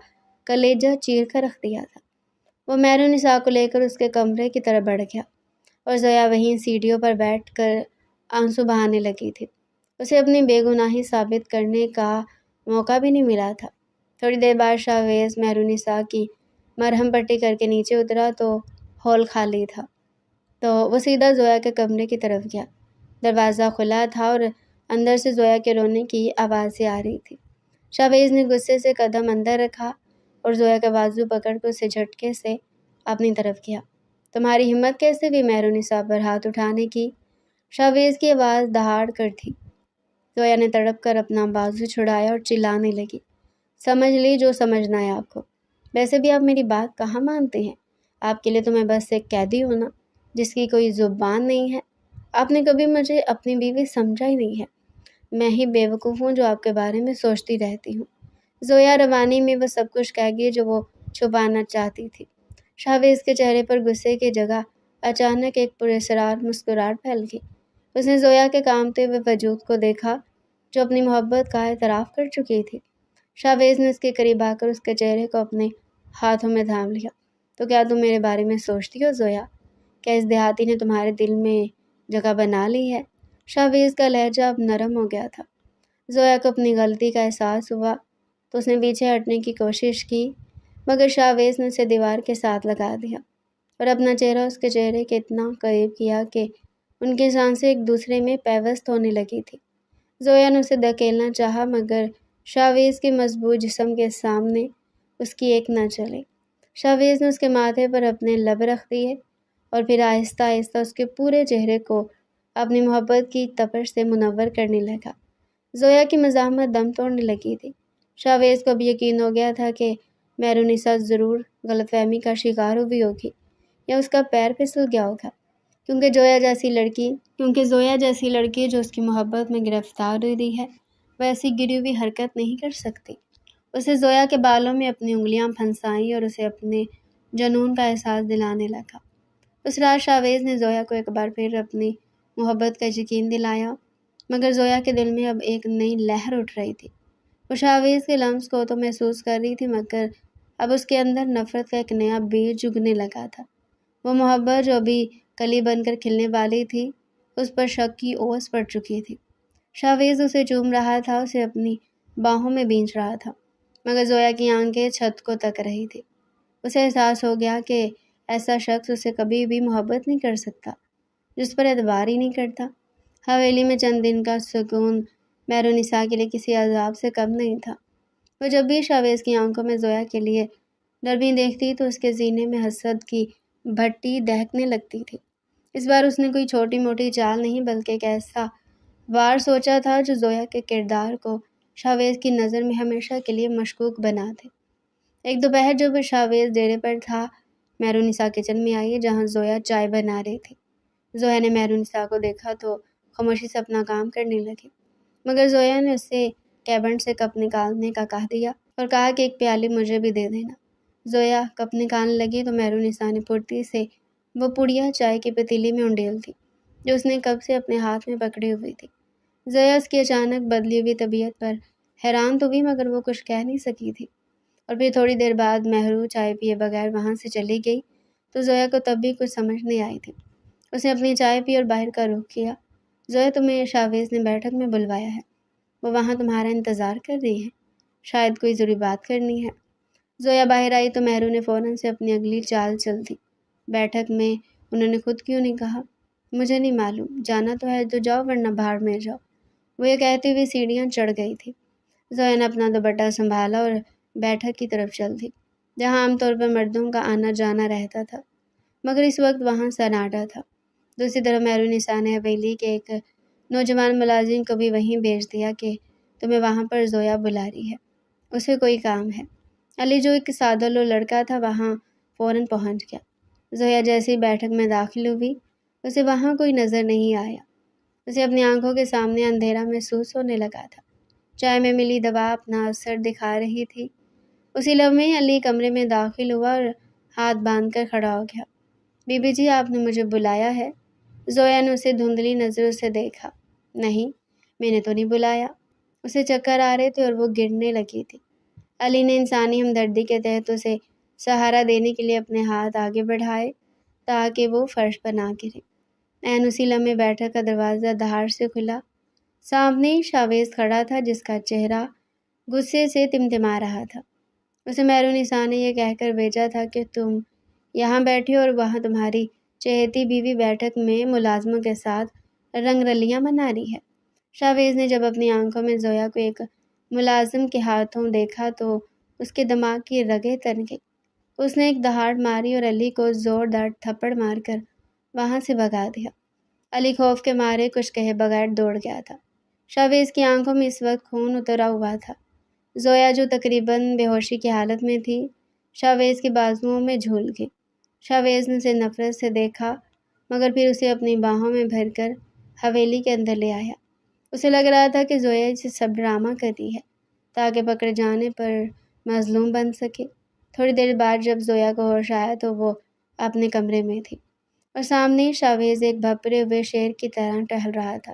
کلیجہ چیر کر رکھ دیا تھا۔ وہ مہرونیسا کو لے کر اس کے کمرے کی طرف بڑھ گیا اور زویا وہیں سیڑھیوں پر بیٹھ کر آنسو بہانے لگی تھی۔ اسے اپنی بے گناہی ثابت کرنے کا موقع بھی نہیں ملا تھا۔ تھوڑی دیر بعد شاویز مہرونسا کی مرہم پٹی کر کے نیچے اترا تو ہال خالی تھا، تو وہ سیدھا زویا کے کمرے کی طرف گیا۔ دروازہ کھلا تھا اور اندر سے زویا کے رونے کی آوازیں آ رہی تھی۔ شاویز نے غصے سے قدم اندر رکھا اور زویا کا بازو پکڑ کے اسے جھٹکے سے اپنی طرف کیا۔ تمہاری ہمت کیسے ہوئی مہرونسا پر ہاتھ اٹھانے کی؟ شاویز کی آواز دہاڑ کر تھی۔ زویا نے تڑپ کر اپنا بازو چھڑایا اور چلانے لگی، سمجھ لی جو سمجھنا ہے آپ کو۔ ویسے بھی آپ میری بات کہاں مانتے ہیں؟ آپ کے لیے تو میں بس ایک قیدی ہوں نا، جس کی کوئی زبان نہیں ہے۔ آپ نے کبھی مجھے اپنی بیوی سمجھا ہی نہیں ہے۔ میں ہی بیوقوف ہوں جو آپ کے بارے میں سوچتی رہتی ہوں۔ زویا روانی میں وہ سب کچھ کہہ گئی جو وہ چھپانا چاہتی تھی۔ شاویز کے چہرے پر غصے کی جگہ اچانک ایک پراسرار مسکراہٹ پھیل گئی۔ اس نے زویا کے کانپتے ہوئے وجود کو دیکھا جو اپنی محبت کا اعتراف کر چکی تھی۔ شاویز نے اس کے قریب آ کر اس کے چہرے کو اپنے ہاتھوں میں تھام لیا۔ تو کیا تم میرے بارے میں سوچتی ہو زویا؟ کیا اس دیہاتی نے تمہارے دل میں جگہ بنا لی ہے؟ شاویز کا لہجہ اب نرم ہو گیا تھا۔ زویا کو اپنی غلطی کا احساس ہوا تو اس نے پیچھے ہٹنے کی کوشش کی، مگر شاویز نے اسے دیوار کے ساتھ لگا دیا اور اپنا چہرہ اس کے چہرے کے اتنا قریب کیا کہ ان کی سانسیں ایک دوسرے میں پیوست ہونے لگی تھی۔ زویا نے اسے دھکیلنا چاہا مگر شاویز کے مضبوط جسم کے سامنے اس کی ایک نہ چلی۔ شاویز نے اس کے ماتھے پر اپنے لب رکھ دیے اور پھر آہستہ آہستہ اس کے پورے چہرے کو اپنی محبت کی تپش سے منور کرنے لگا۔ زویا کی مزاحمت دم توڑنے لگی تھی۔ شاویز کو اب یقین ہو گیا تھا کہ مہرونسا ضرور غلط فہمی کا شکار ہوئی ہوگی یا اس کا پیر پھسل گیا ہوگا، کیونکہ زویا جیسی لڑکی جو اس کی محبت میں گرفتار ہوئی ہے وہ ایسی گری ہوئی حرکت نہیں کر سکتی۔ اسے زویا کے بالوں میں اپنی انگلیاں پھنسائیں اور اسے اپنے جنون کا احساس دلانے لگا۔ اس رات شاویز نے زویا کو ایک بار پھر اپنی محبت کا یقین دلایا، مگر زویا کے دل میں اب ایک نئی لہر اٹھ رہی تھی۔ وہ شاویز کے لمس کو تو محسوس کر رہی تھی مگر اب اس کے اندر نفرت کا ایک نیا بیج اگنے لگا تھا۔ وہ محبت جو ابھی کلی بن کر کھلنے والی تھی اس پر شک کی اوس پڑ چکی تھی۔ شاویز اسے چوم رہا تھا، اسے اپنی باہوں میں بھینچ رہا تھا، مگر زویا کی آنکھیں چھت کو تک رہی تھی۔ اسے احساس ہو گیا کہ ایسا شخص اسے کبھی بھی محبت نہیں کر سکتا جس پر اعتبار ہی نہیں کرتا۔ حویلی میں چند دن کا سکون مہرونسا کے لیے کسی عذاب سے کم نہیں تھا۔ وہ جب بھی شاویز کی آنکھوں میں زویا کے لیے نرمی دیکھتی تو اس کے سینے میں حسد کی بھٹی دہکنے لگتی تھی۔ اس بار اس نے کوئی چھوٹی موٹی چال نہیں بلکہ ایک ایسا وار سوچا تھا جو زویا کے کردار کو شاویز کی نظر میں ہمیشہ کے لیے مشکوک بنا دے۔ ایک دوپہر جب شاویز ڈیرے پر تھا، مہرونسا کچن میں آئی جہاں زویا چائے بنا رہی تھی۔ زویا نے مہرونسا کو دیکھا تو خاموشی سے اپنا کام کرنے لگی، مگر زویا نے اسے کیبنٹ سے کپ نکالنے کا کہہ دیا اور کہا کہ ایک پیالی مجھے بھی دے دینا۔ زویا کپ نکالنے لگی تو مہرونسا نے پھرتی سے وہ پڑیا چائے کی پتیلی میں انڈیل دی جو اس نے کب سے اپنے ہاتھ میں پکڑی ہوئی تھی۔ زویا اس کی اچانک بدلی ہوئی طبیعت پر حیران تو ہوئی مگر وہ کچھ کہہ نہیں سکی تھی، اور پھر تھوڑی دیر بعد مہرو چائے پیے بغیر وہاں سے چلی گئی تو زویا کو تب بھی کچھ سمجھ نہیں آئی تھی۔ اس نے اپنی چائے پی اور باہر کا رخ کیا۔ زویا تمہیں شاویز نے بیٹھک میں بلوایا ہے، وہ وہاں تمہارا انتظار کر رہی ہے، شاید کوئی ضروری بات کرنی ہے۔ زویا باہر آئی تو مہرو نے فوراً سے اپنی اگلی چال چل دی۔ بیٹھک میں انہوں نے خود کیوں نہیں کہا؟ مجھے نہیں معلوم، جانا تو ہے تو جاؤ ورنہ باہر میں جاؤ۔ وہ یہ کہتی ہوئی سیڑھیاں چڑھ گئی تھی۔ زویا نے اپنا دوپٹہ سنبھالا اور بیٹھک کی طرف چل دی جہاں عام طور پر مردوں کا آنا جانا رہتا تھا، مگر اس وقت وہاں سناٹا تھا۔ دوسری طرف مہرونسا نے حویلی کے ایک نوجوان ملازم کو بھی وہیں بھیج دیا کہ تمہیں وہاں پر زویا بلا رہی ہے، اسے کوئی کام ہے۔ علی جو ایک سادہ لو لڑکا تھا وہاں فوراً پہنچ گیا۔ زویا جیسے ہی بیٹھک میں داخل ہوئی اسے وہاں کوئی نظر نہیں آیا۔ اسے اپنی آنکھوں کے سامنے اندھیرا محسوس ہونے لگا تھا۔ چائے میں ملی دوا اپنا اثر دکھا رہی تھی۔ اسی لمحے علی کمرے میں داخل ہوا اور ہاتھ باندھ کر کھڑا ہو گیا۔ بی بی جی، آپ نے مجھے بلایا ہے؟ زویا نے اسے دھندلی نظروں سے دیکھا۔ نہیں، میں نے تو نہیں بلایا۔ اسے چکر آ رہے تھے اور وہ گرنے لگی تھی۔ علی نے انسانی ہمدردی کے تحت اسے سہارا دینے کے لیے اپنے ہاتھ آگے بڑھائے تاکہ وہ فرش پر نہ گرے۔ عین اسی لمحے بیٹھک کا دروازہ دھاڑ سے کھلا سامنے شاویز کھڑا تھا جس کا چہرہ غصے سے تمتما رہا تھا۔ اسے مہرونسا نے یہ کہہ کر بھیجا تھا کہ تم یہاں بیٹھے اور وہاں تمہاری چہیتی بیوی بیٹھک میں ملازموں کے ساتھ رنگ رلیاں منا رہی ہے۔ شاویز نے جب اپنی آنکھوں میں زویا کو ایک ملازم کے ہاتھوں دیکھا تو اس کے دماغ کی رگیں تن گئی۔ اس نے ایک دہاڑ ماری اور علی کو زوردار تھپڑ مار کر وہاں سے بھگا دیا۔ علی خوف کے مارے کچھ کہے بغیر دوڑ گیا تھا۔ شاویز کی آنکھوں میں اس وقت خون اترا ہوا تھا۔ زویا جو تقریباً بے ہوشی کی حالت میں تھی شاویز کے بازوؤں میں جھول گئی۔ شاویز نے اسے نفرت سے دیکھا مگر پھر اسے اپنی باہوں میں بھر کر حویلی کے اندر لے آیا۔ اسے لگ رہا تھا کہ زویا اسے سب ڈرامہ کر رہی ہے تاکہ پکڑے جانے پر مظلوم بن سکے۔ تھوڑی دیر بعد جب زویا کو ہوش آیا تو وہ اپنے کمرے میں تھی اور سامنے شاویز ایک بھپرے ہوئے شیر کی طرح ٹہل رہا تھا۔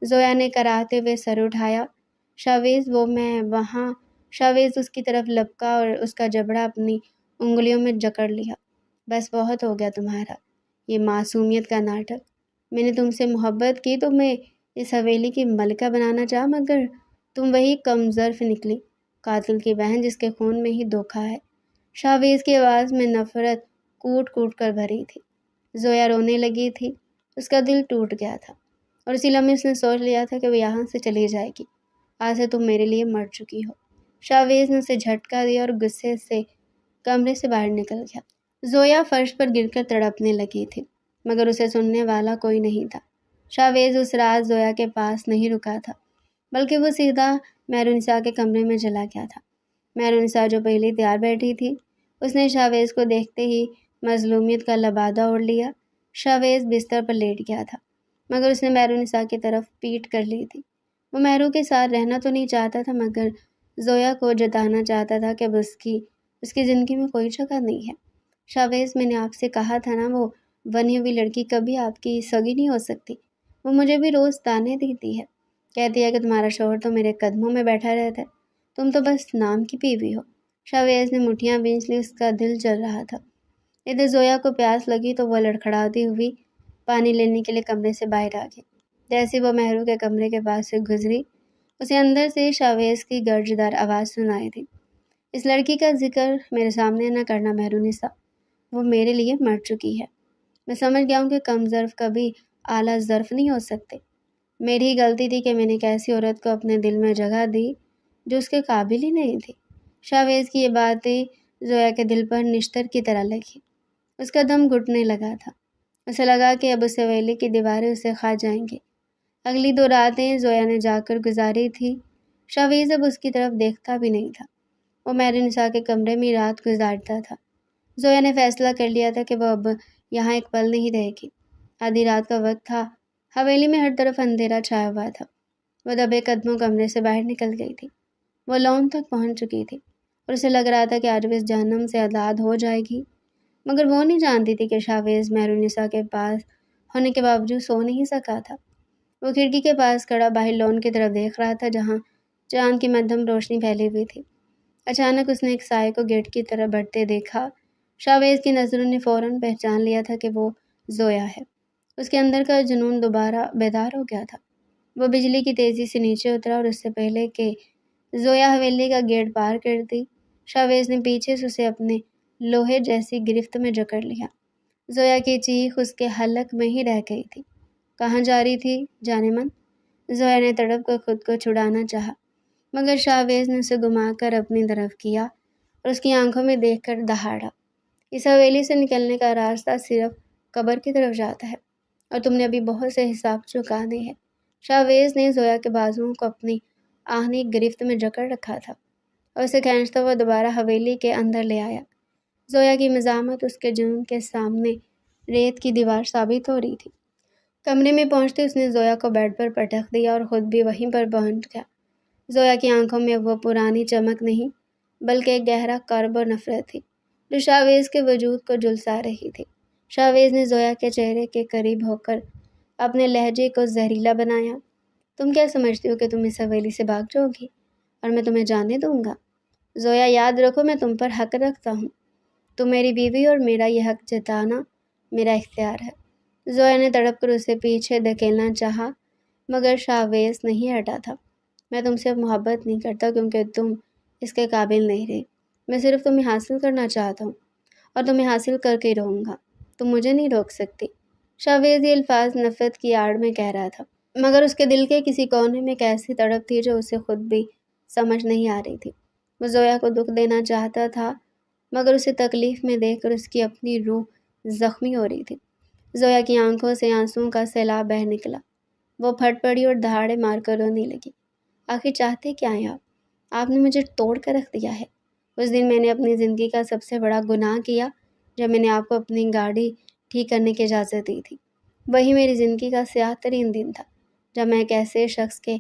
زویا نے کراہتے ہوئے سر اٹھایا۔ شاویز وہ میں وہاں۔ شاویز اس کی طرف لپکا اور اس کا جبڑا اپنی انگلیوں میں جکڑ لیا۔ بس بہت ہو گیا تمہارا یہ معصومیت کا ناٹک۔ میں نے تم سے محبت کی، تمہیں اس حویلی کی ملکہ بنانا چاہا مگر تم وہی کم ظرف نکلی، قاتل کی بہن جس کے خون میں ہی دھوکہ ہے۔ شاویز کی آواز میں نفرت کوٹ کوٹ کر بھری تھی۔ زویا رونے لگی تھی۔ اس کا دل ٹوٹ گیا تھا اور اسی لمحے اس نے سوچ لیا تھا کہ وہ یہاں سے چلی جائے گی۔ آج سے تم میرے لیے مر چکی ہو۔ شاویز نے اسے جھٹکا دیا اور غصے سے کمرے سے باہر نکل گیا۔ زویا فرش پر گر کر تڑپنے لگی تھی مگر اسے سننے والا کوئی نہیں تھا۔ شاویز اس رات زویا کے پاس نہیں رکا تھا بلکہ وہ سیدھا مہرونسا کے کمرے میں چلا گیا تھا۔ مہرونسا جو پہلے تیار بیٹھی تھی اس نے شاویز کو دیکھتے ہی مظلومیت کا لبادہ اوڑھ لیا۔ شاویز بستر پر لیٹ گیا تھا مگر اس نے مہرونسا کی طرف پیٹ کر لی تھی۔ وہ مہرو کے ساتھ رہنا تو نہیں چاہتا تھا مگر زویا کو جتانا چاہتا تھا کہ اب اس کی زندگی میں کوئی جگہ نہیں ہے۔ شاویز میں نے آپ سے کہا تھا نا، وہ بنی ہوئی لڑکی کبھی آپ کی سگی نہیں ہو سکتی۔ وہ مجھے بھی روز تانے دیتی ہے، کہتی ہے کہ تمہارا شوہر تو میرے قدموں میں بیٹھا رہتا ہے، تم تو بس نام کی بیوی ہو۔ شاویز نے مٹھیاں بھینچ لی، اس کا دل جل رہا تھا۔ ادھر زویا کو پیاس لگی تو وہ لڑکھڑاتی ہوئی پانی لینے کے لیے کمرے سے باہر آ گئی۔ جیسے وہ مہرو کے کمرے کے پاس سے گزری اسے اندر سے شاویز کی گرجدار آواز سنائی دی۔ اس لڑکی کا ذکر میرے سامنے نہ کرنا مہرونسا، وہ میرے لیے مر چکی ہے۔ میں سمجھ گیا ہوں کہ کم ظرف کبھی اعلیٰ ظرف نہیں ہو سکتے۔ میری ہی غلطی تھی کہ میں نے ایک ایسی عورت کو اپنے دل میں جگہ دی جو اس کے قابل ہی نہیں تھی۔ شاویز کی یہ باتیں زویا کے دل پر نشتر کی طرح لگی۔ اس کا دم گھٹنے لگا تھا۔ اسے لگا کہ اب اس حویلی کی دیواریں اسے کھا جائیں گی۔ اگلی 2 راتیں زویا نے جا کر گزاری تھی۔ شاویز اب اس کی طرف دیکھتا بھی نہیں تھا۔ وہ مہرونسا کے کمرے میں رات گزارتا تھا۔ زویا نے فیصلہ کر لیا تھا کہ وہ اب یہاں ایک پل نہیں رہے گی۔ آدھی رات کا وقت تھا، حویلی میں ہر طرف اندھیرا چھایا ہوا تھا۔ وہ دبے قدموں کمرے سے باہر نکل گئی تھی۔ وہ لون تک پہنچ چکی تھی اور اسے لگ رہا تھا کہ آج وہ اس جہنم سے آزاد ہو جائے گی، مگر وہ نہیں جانتی تھی کہ شاویز مہرونسا کے پاس ہونے کے باوجود سو نہیں سکا تھا۔ وہ کھڑکی کے پاس کھڑا باہر لون کی طرف دیکھ رہا تھا جہاں چاند کی مدھم روشنی پھیلی ہوئی تھی۔ اچانک اس نے ایک سائے کو گیٹ کی طرف بڑھتے دیکھا۔ شاویز کی نظروں نے فوراً پہچان لیا تھا کہ وہ زویا ہے۔ اس کے اندر کا جنون دوبارہ بیدار ہو گیا تھا۔ وہ بجلی کی تیزی سے نیچے اترا اور اس سے پہلے کہ زویا حویلی کا گیٹ پار کرتی شاویز نے پیچھے سے اسے اپنے لوہے جیسی گرفت میں جکڑ لیا۔ زویا کی چیخ اس کے حلق میں ہی رہ گئی تھی۔ کہاں جا رہی تھی جانے من؟ زویا نے تڑپ کر خود کو چھڑانا چاہا مگر شاویز نے اسے گھما کر اپنی طرف کیا اور اس کی آنکھوں میں دیکھ کر دہاڑا۔ اس حویلی سے نکلنے کا راستہ صرف قبر کی طرف جاتا ہے اور تم نے ابھی بہت سے حساب چکانے ہیں۔ شاویز نے زویا کے بازوؤں کو اپنی آہنی گرفت میں جکڑ رکھا تھا اور اسے کھینچتا ہوا دوبارہ حویلی کے اندر لے آیا۔ زویا کی مزاحمت اس کے جنون کے سامنے ریت کی دیوار ثابت ہو رہی تھی۔ کمرے میں پہنچتے اس نے زویا کو بیڈ پر پٹخ دیا اور خود بھی وہیں پر پہنچ گیا۔ زویا کی آنکھوں میں وہ پرانی چمک نہیں بلکہ ایک گہرا کرب اور نفرت تھی جو شاویز کے وجود کو جھلسا رہی تھی۔ شاویز نے زویا کے چہرے کے قریب ہو کر اپنے لہجے کو زہریلا بنایا۔ تم کیا سمجھتی ہو کہ تم اس حویلی سے بھاگ جاؤ گی اور میں تمہیں جانے دوں گا؟ زویا یاد رکھو میں تم پر حق رکھتا ہوں، تم میری بیوی اور میرا یہ حق جتانا میرا اختیار ہے۔ زویا نے تڑپ کر اسے پیچھے دھکیلنا چاہا مگر شاویز نہیں ہٹا تھا۔ میں تم سے اب محبت نہیں کرتا کیونکہ تم اس کے قابل نہیں رہے۔ میں صرف تمہیں حاصل کرنا چاہتا ہوں اور تمہیں حاصل کر کے ہی رہوں گا۔ تم مجھے نہیں روک سکتی۔ شاویز یہ الفاظ نفرت کی آڑ میں کہہ رہا تھا، مگر اس کے دل کے کسی کونے میں ایک ایسی تڑپ تھی جو اسے خود بھی سمجھ نہیں آ رہی تھی۔ وہ زویا کو دکھ دینا چاہتا تھا مگر اسے تکلیف میں دیکھ کر اس کی اپنی روح زخمی ہو رہی تھی۔ زویا کی آنکھوں سے آنسوؤں کا سیلاب بہہ نکلا۔ وہ پھٹ پڑی اور دہاڑے مار کر رونے لگی۔ آخر چاہتے کیا ہیں آپ نے مجھے توڑ کر رکھ دیا ہے۔ اس دن میں نے اپنی زندگی کا سب سے بڑا گناہ کیا جب میں نے آپ کو اپنی گاڑی ٹھیک کرنے کی اجازت دی تھی۔ وہی میری زندگی کا سیاہ ترین دن تھا جب میں ایک ایسے شخص کے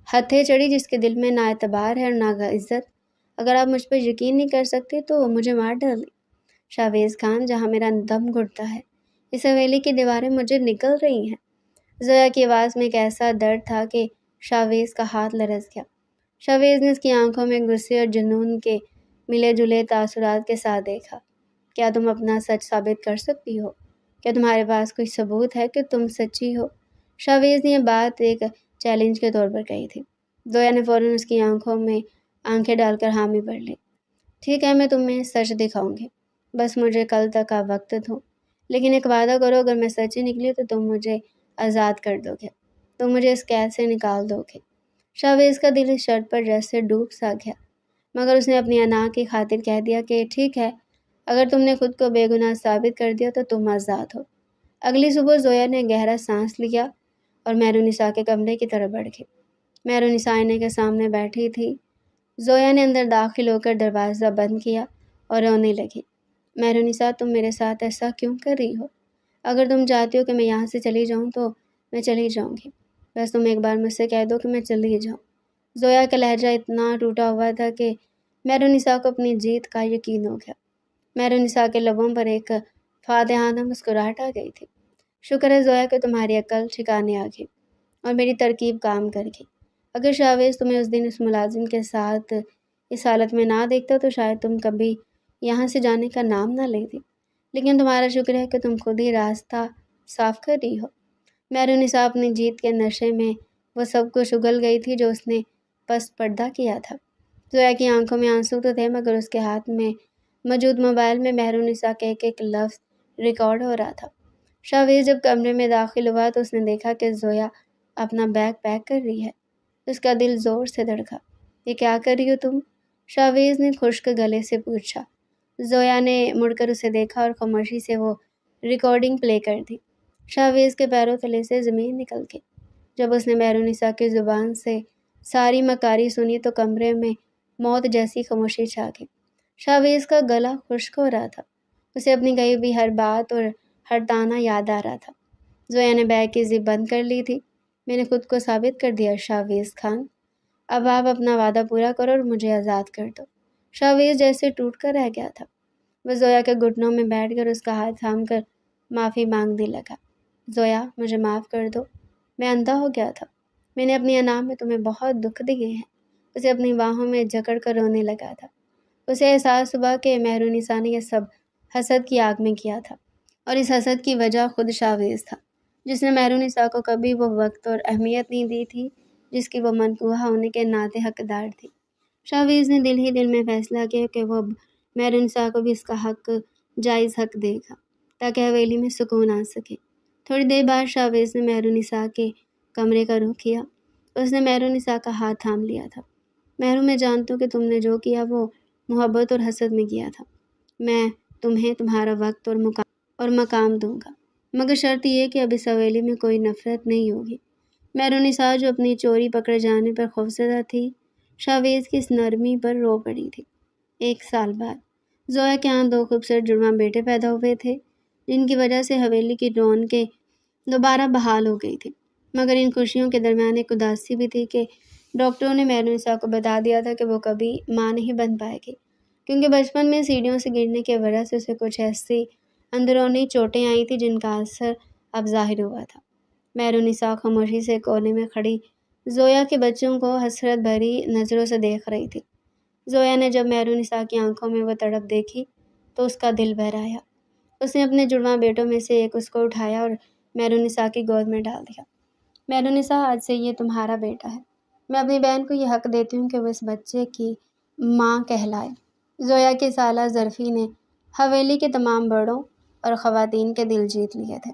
ہتھے چڑھی جس کے دل میں نہ اعتبار ہے اور نہ عزت۔ اگر آپ مجھ پر یقین نہیں کر سکتے تو مجھے مار ڈالیں۔ شاویز خان، جہاں میرا دم گھٹتا ہے اس حویلی کی دیواریں مجھے نکل رہی ہیں۔ زویا کی آواز میں ایک ایسا درد تھا کہ شاویز کا ہاتھ لرز گیا۔ شاویز نے اس کی آنکھوں میں غصے اور جنون کے ملے جلے تاثرات کے ساتھ دیکھا۔ کیا تم اپنا سچ ثابت کر سکتی ہو؟ کیا تمہارے پاس کوئی ثبوت ہے کہ تم سچی ہو؟ شاویز نے یہ بات ایک چیلنج کے طور پر کہی تھی۔ زویا نے فوراً اس کی آنکھوں میں آنکھیں ڈال کر حامی بھر لی۔ ٹھیک ہے، میں تمہیں سچ دکھاؤں گی، بس مجھے کل تک کا وقت دو۔ لیکن ایک وعدہ کرو، اگر میں سچی نکلی تو تم مجھے آزاد کر دو گے، تم مجھے اس قید سے نکال دو گے۔ شاویز کا دل اس شرط پر جیسے ڈوب سا گیا، مگر اس نے اپنی انا کی خاطر کہہ دیا کہ ٹھیک ہے، اگر تم نے خود کو بے گناہ ثابت کر دیا تو تم آزاد ہو۔ اگلی صبح زویا نے گہرا سانس لیا اور مہرونسا کے کمرے کی طرف بڑھ گئی۔ مہرونسا آئینے کے سامنے بیٹھی تھی۔ زویا نے اندر داخل ہو کر دروازہ بند کیا اور رونے لگی۔ مہرونسا، تم میرے ساتھ ایسا کیوں کر رہی ہو؟ اگر تم چاہتی ہو کہ میں یہاں سے چلی جاؤں تو میں چلی جاؤں گی، بس تم ایک بار مجھ سے کہہ دو کہ میں چلی جاؤں۔ زویا کا لہجہ اتنا ٹوٹا ہوا تھا کہ مہرونسا کو اپنی جیت کا یقین ہو گیا۔ مہرونسا کے لبوں پر ایک فاتحانہ مسکراہٹ آ گئی تھی۔ شکر ہے زویا کہ تمہاری عقل ٹھکانے آ گئی اور میری ترکیب کام کر گئی۔ اگر شاویز تمہیں اس دن اس ملازم کے ساتھ اس حالت میں نہ دیکھتا تو شاید تم کبھی یہاں سے جانے کا نام نہ لیتی، لیکن تمہارا شکر ہے کہ تم خود ہی راستہ صاف کر رہی ہو۔ مہرونسا اپنی جیت کے نشے میں وہ سب کچھ اگل گئی تھی جو اس نے پس پردہ کیا تھا۔ زویا کی آنکھوں میں آنسو تو تھے مگر اس کے ہاتھ میں موجود موبائل میں مہرونسا کے ایک ایک لفظ ریکارڈ ہو رہا تھا۔ شاویز جب کمرے میں داخل ہوا تو اس نے دیکھا کہ زویا اپنا بیگ پیک کر رہی ہے۔ اس کا دل زور سے دھڑکا۔ یہ کیا کر رہی ہو تم؟ شاویز نے خشک گلے سے پوچھا۔ زویا نے مڑ کر اسے دیکھا اور خاموشی سے وہ ریکارڈنگ پلے کر دی۔ شاویز کے پیروں تلے سے زمین نکل گئی۔ جب اس نے مہرونسا کی زبان سے ساری مکاری سنی تو کمرے میں موت جیسی خاموشی چھا گئی۔ شاویز کا گلا خشک ہو رہا تھا۔ اسے اپنی کہی ہوئی ہر بات اور ہر طعنہ یاد آ رہا تھا۔ زویا نے بیگ کی زپ بند کر لی تھی۔ میں نے خود کو ثابت کر دیا شاویز خان، اب آپ اپنا وعدہ پورا کرو اور مجھے آزاد کر دو۔ شاویز جیسے ٹوٹ کر رہ گیا تھا۔ وہ زویا کے گھٹنوں میں بیٹھ کر اس کا ہاتھ تھام کر معافی مانگنے لگا۔ زویا، مجھے معاف کر دو، میں اندھا ہو گیا تھا، میں نے اپنی انا میں تمہیں بہت دکھ دیے ہیں۔ اسے اپنی باہوں میں جکڑ کر رونے لگا تھا۔ اسے احساس ہوا کہ مہرونسا نے یہ سب حسد کی آگ میں کیا تھا اور اس حسد کی وجہ خود شاویز تھا، جس نے مہرونسا کو کبھی وہ وقت اور اہمیت نہیں دی تھی جس کی وہ منقوہ ہونے کے ناطے حقدار تھی۔ شاویز نے دل ہی دل میں فیصلہ کیا کہ وہ مہرونسا کو بھی اس کا جائز حق دے گا تاکہ حویلی میں سکون آ سکے۔ تھوڑی دیر بعد شاویز نے مہرونسا کے کمرے کا رخ کیا۔ اس نے مہرونسا کا ہاتھ تھام لیا تھا۔ مہرو، میں جانتا ہوں کہ تم نے جو کیا وہ محبت اور حسد میں کیا تھا۔ میں تمہیں تمہارا وقت اور مقام دوں گا، مگر شرط یہ کہ اب اس حویلی میں کوئی نفرت نہیں ہوگی۔ مہرونسا جو اپنی چوری پکڑے جانے پر خوفزدہ تھی، شاویز کی اس نرمی پر رو پڑی تھی۔ 1 سال بعد زویا کے یہاں 2 خوبصورت جڑواں بیٹے پیدا ہوئے تھے جن کی وجہ سے حویلی کی رونقیں دوبارہ بحال ہو گئی تھی، مگر ان خوشیوں کے درمیان ایک اداسی بھی تھی کہ ڈاکٹروں نے مہرونسا کو بتا دیا تھا کہ وہ کبھی ماں نہیں بن پائے گی، کیونکہ بچپن میں سیڑھیوں سے گرنے کی وجہ سے اسے کچھ ایسی اندرونی چوٹیں آئی تھیں جن کا اثر اب ظاہر ہوا تھا۔ مہرونسا خاموشی سے کونے میں کھڑی زویا کے بچوں کو حسرت بھری نظروں سے دیکھ رہی تھی۔ زویا نے جب مہرونسا کی آنکھوں میں وہ تڑپ دیکھی تو اس کا دل بھر آیا۔ اس نے اپنے جڑواں بیٹوں میں سے ایک اس کو اٹھایا اور مہرونسا کی گود میں ڈال دیا۔ مہرالنساء، آج سے یہ تمہارا بیٹا ہے۔ میں اپنی بہن کو یہ حق دیتی ہوں کہ وہ اس بچے کی ماں کہلائے۔ زویا کی سالہ ظرفی نے حویلی کے تمام بڑوں اور خواتین کے دل جیت لیے تھے۔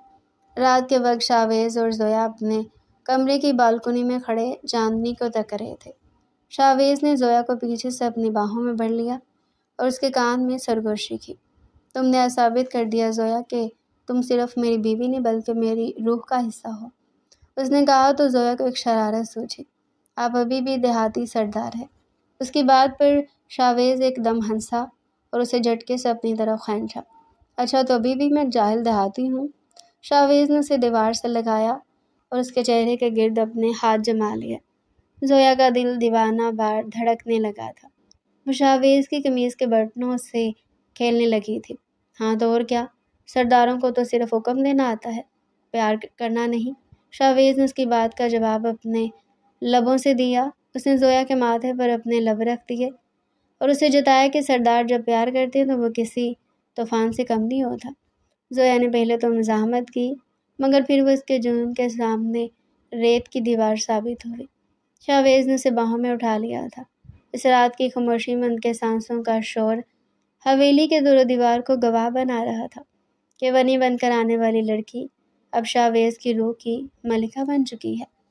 رات کے وقت شاویز اور زویا اپنے کمرے کی بالکنی میں کھڑے چاندنی کو تک رہے تھے۔ شاویز نے زویا کو پیچھے سے اپنی باہوں میں بھر لیا اور اس کے کان میں سرگوشی کی۔ تم نے آج ثابت کر دیا زویا کہ تم صرف میری بیوی نہیں بلکہ میری روح کا حصہ ہو۔ اس نے کہا تو زویا کو ایک شرارت سوچی۔ آپ ابھی بھی دیہاتی سردار ہیں۔ اس کی بات پر شاویز ایک دم ہنسا اور اسے جھٹکے سے اپنی طرف کھینچا۔ اچھا، تو ابھی بھی میں جاہل دیہاتی ہوں؟ شاویز نے اسے دیوار سے لگایا اور اس کے چہرے کے گرد اپنے ہاتھ جما لیے۔ زویا کا دل دیوانہ وار دھڑکنے لگا تھا۔ وہ شاویز کی قمیض کے بٹنوں سے کھیلنے لگی تھی۔ ہاں تو اور کیا، سرداروں کو تو صرف حکم دینا آتا ہے، پیار کرنا نہیں۔ شاویز نے اس کی بات کا جواب اپنے لبوں سے دیا۔ اس نے زویا کے ماتھے پر اپنے لب رکھ دیے اور اسے جتایا کہ سردار جب پیار کرتے ہیں تو وہ کسی طوفان سے کم نہیں ہوتا۔ زویا نے پہلے تو مزاحمت کی، مگر پھر وہ اس کے جنون کے سامنے ریت کی دیوار ثابت ہوئی۔ شاویز نے اسے باہوں میں اٹھا لیا تھا۔ اس رات کی خاموشی میں ان کے سانسوں کا شور حویلی کے دور و دیوار کو گواہ بنا رہا تھا کہ بنی بن کر آنے والی لڑکی اب شاویز کی روح کی ملکہ بن چکی ہے۔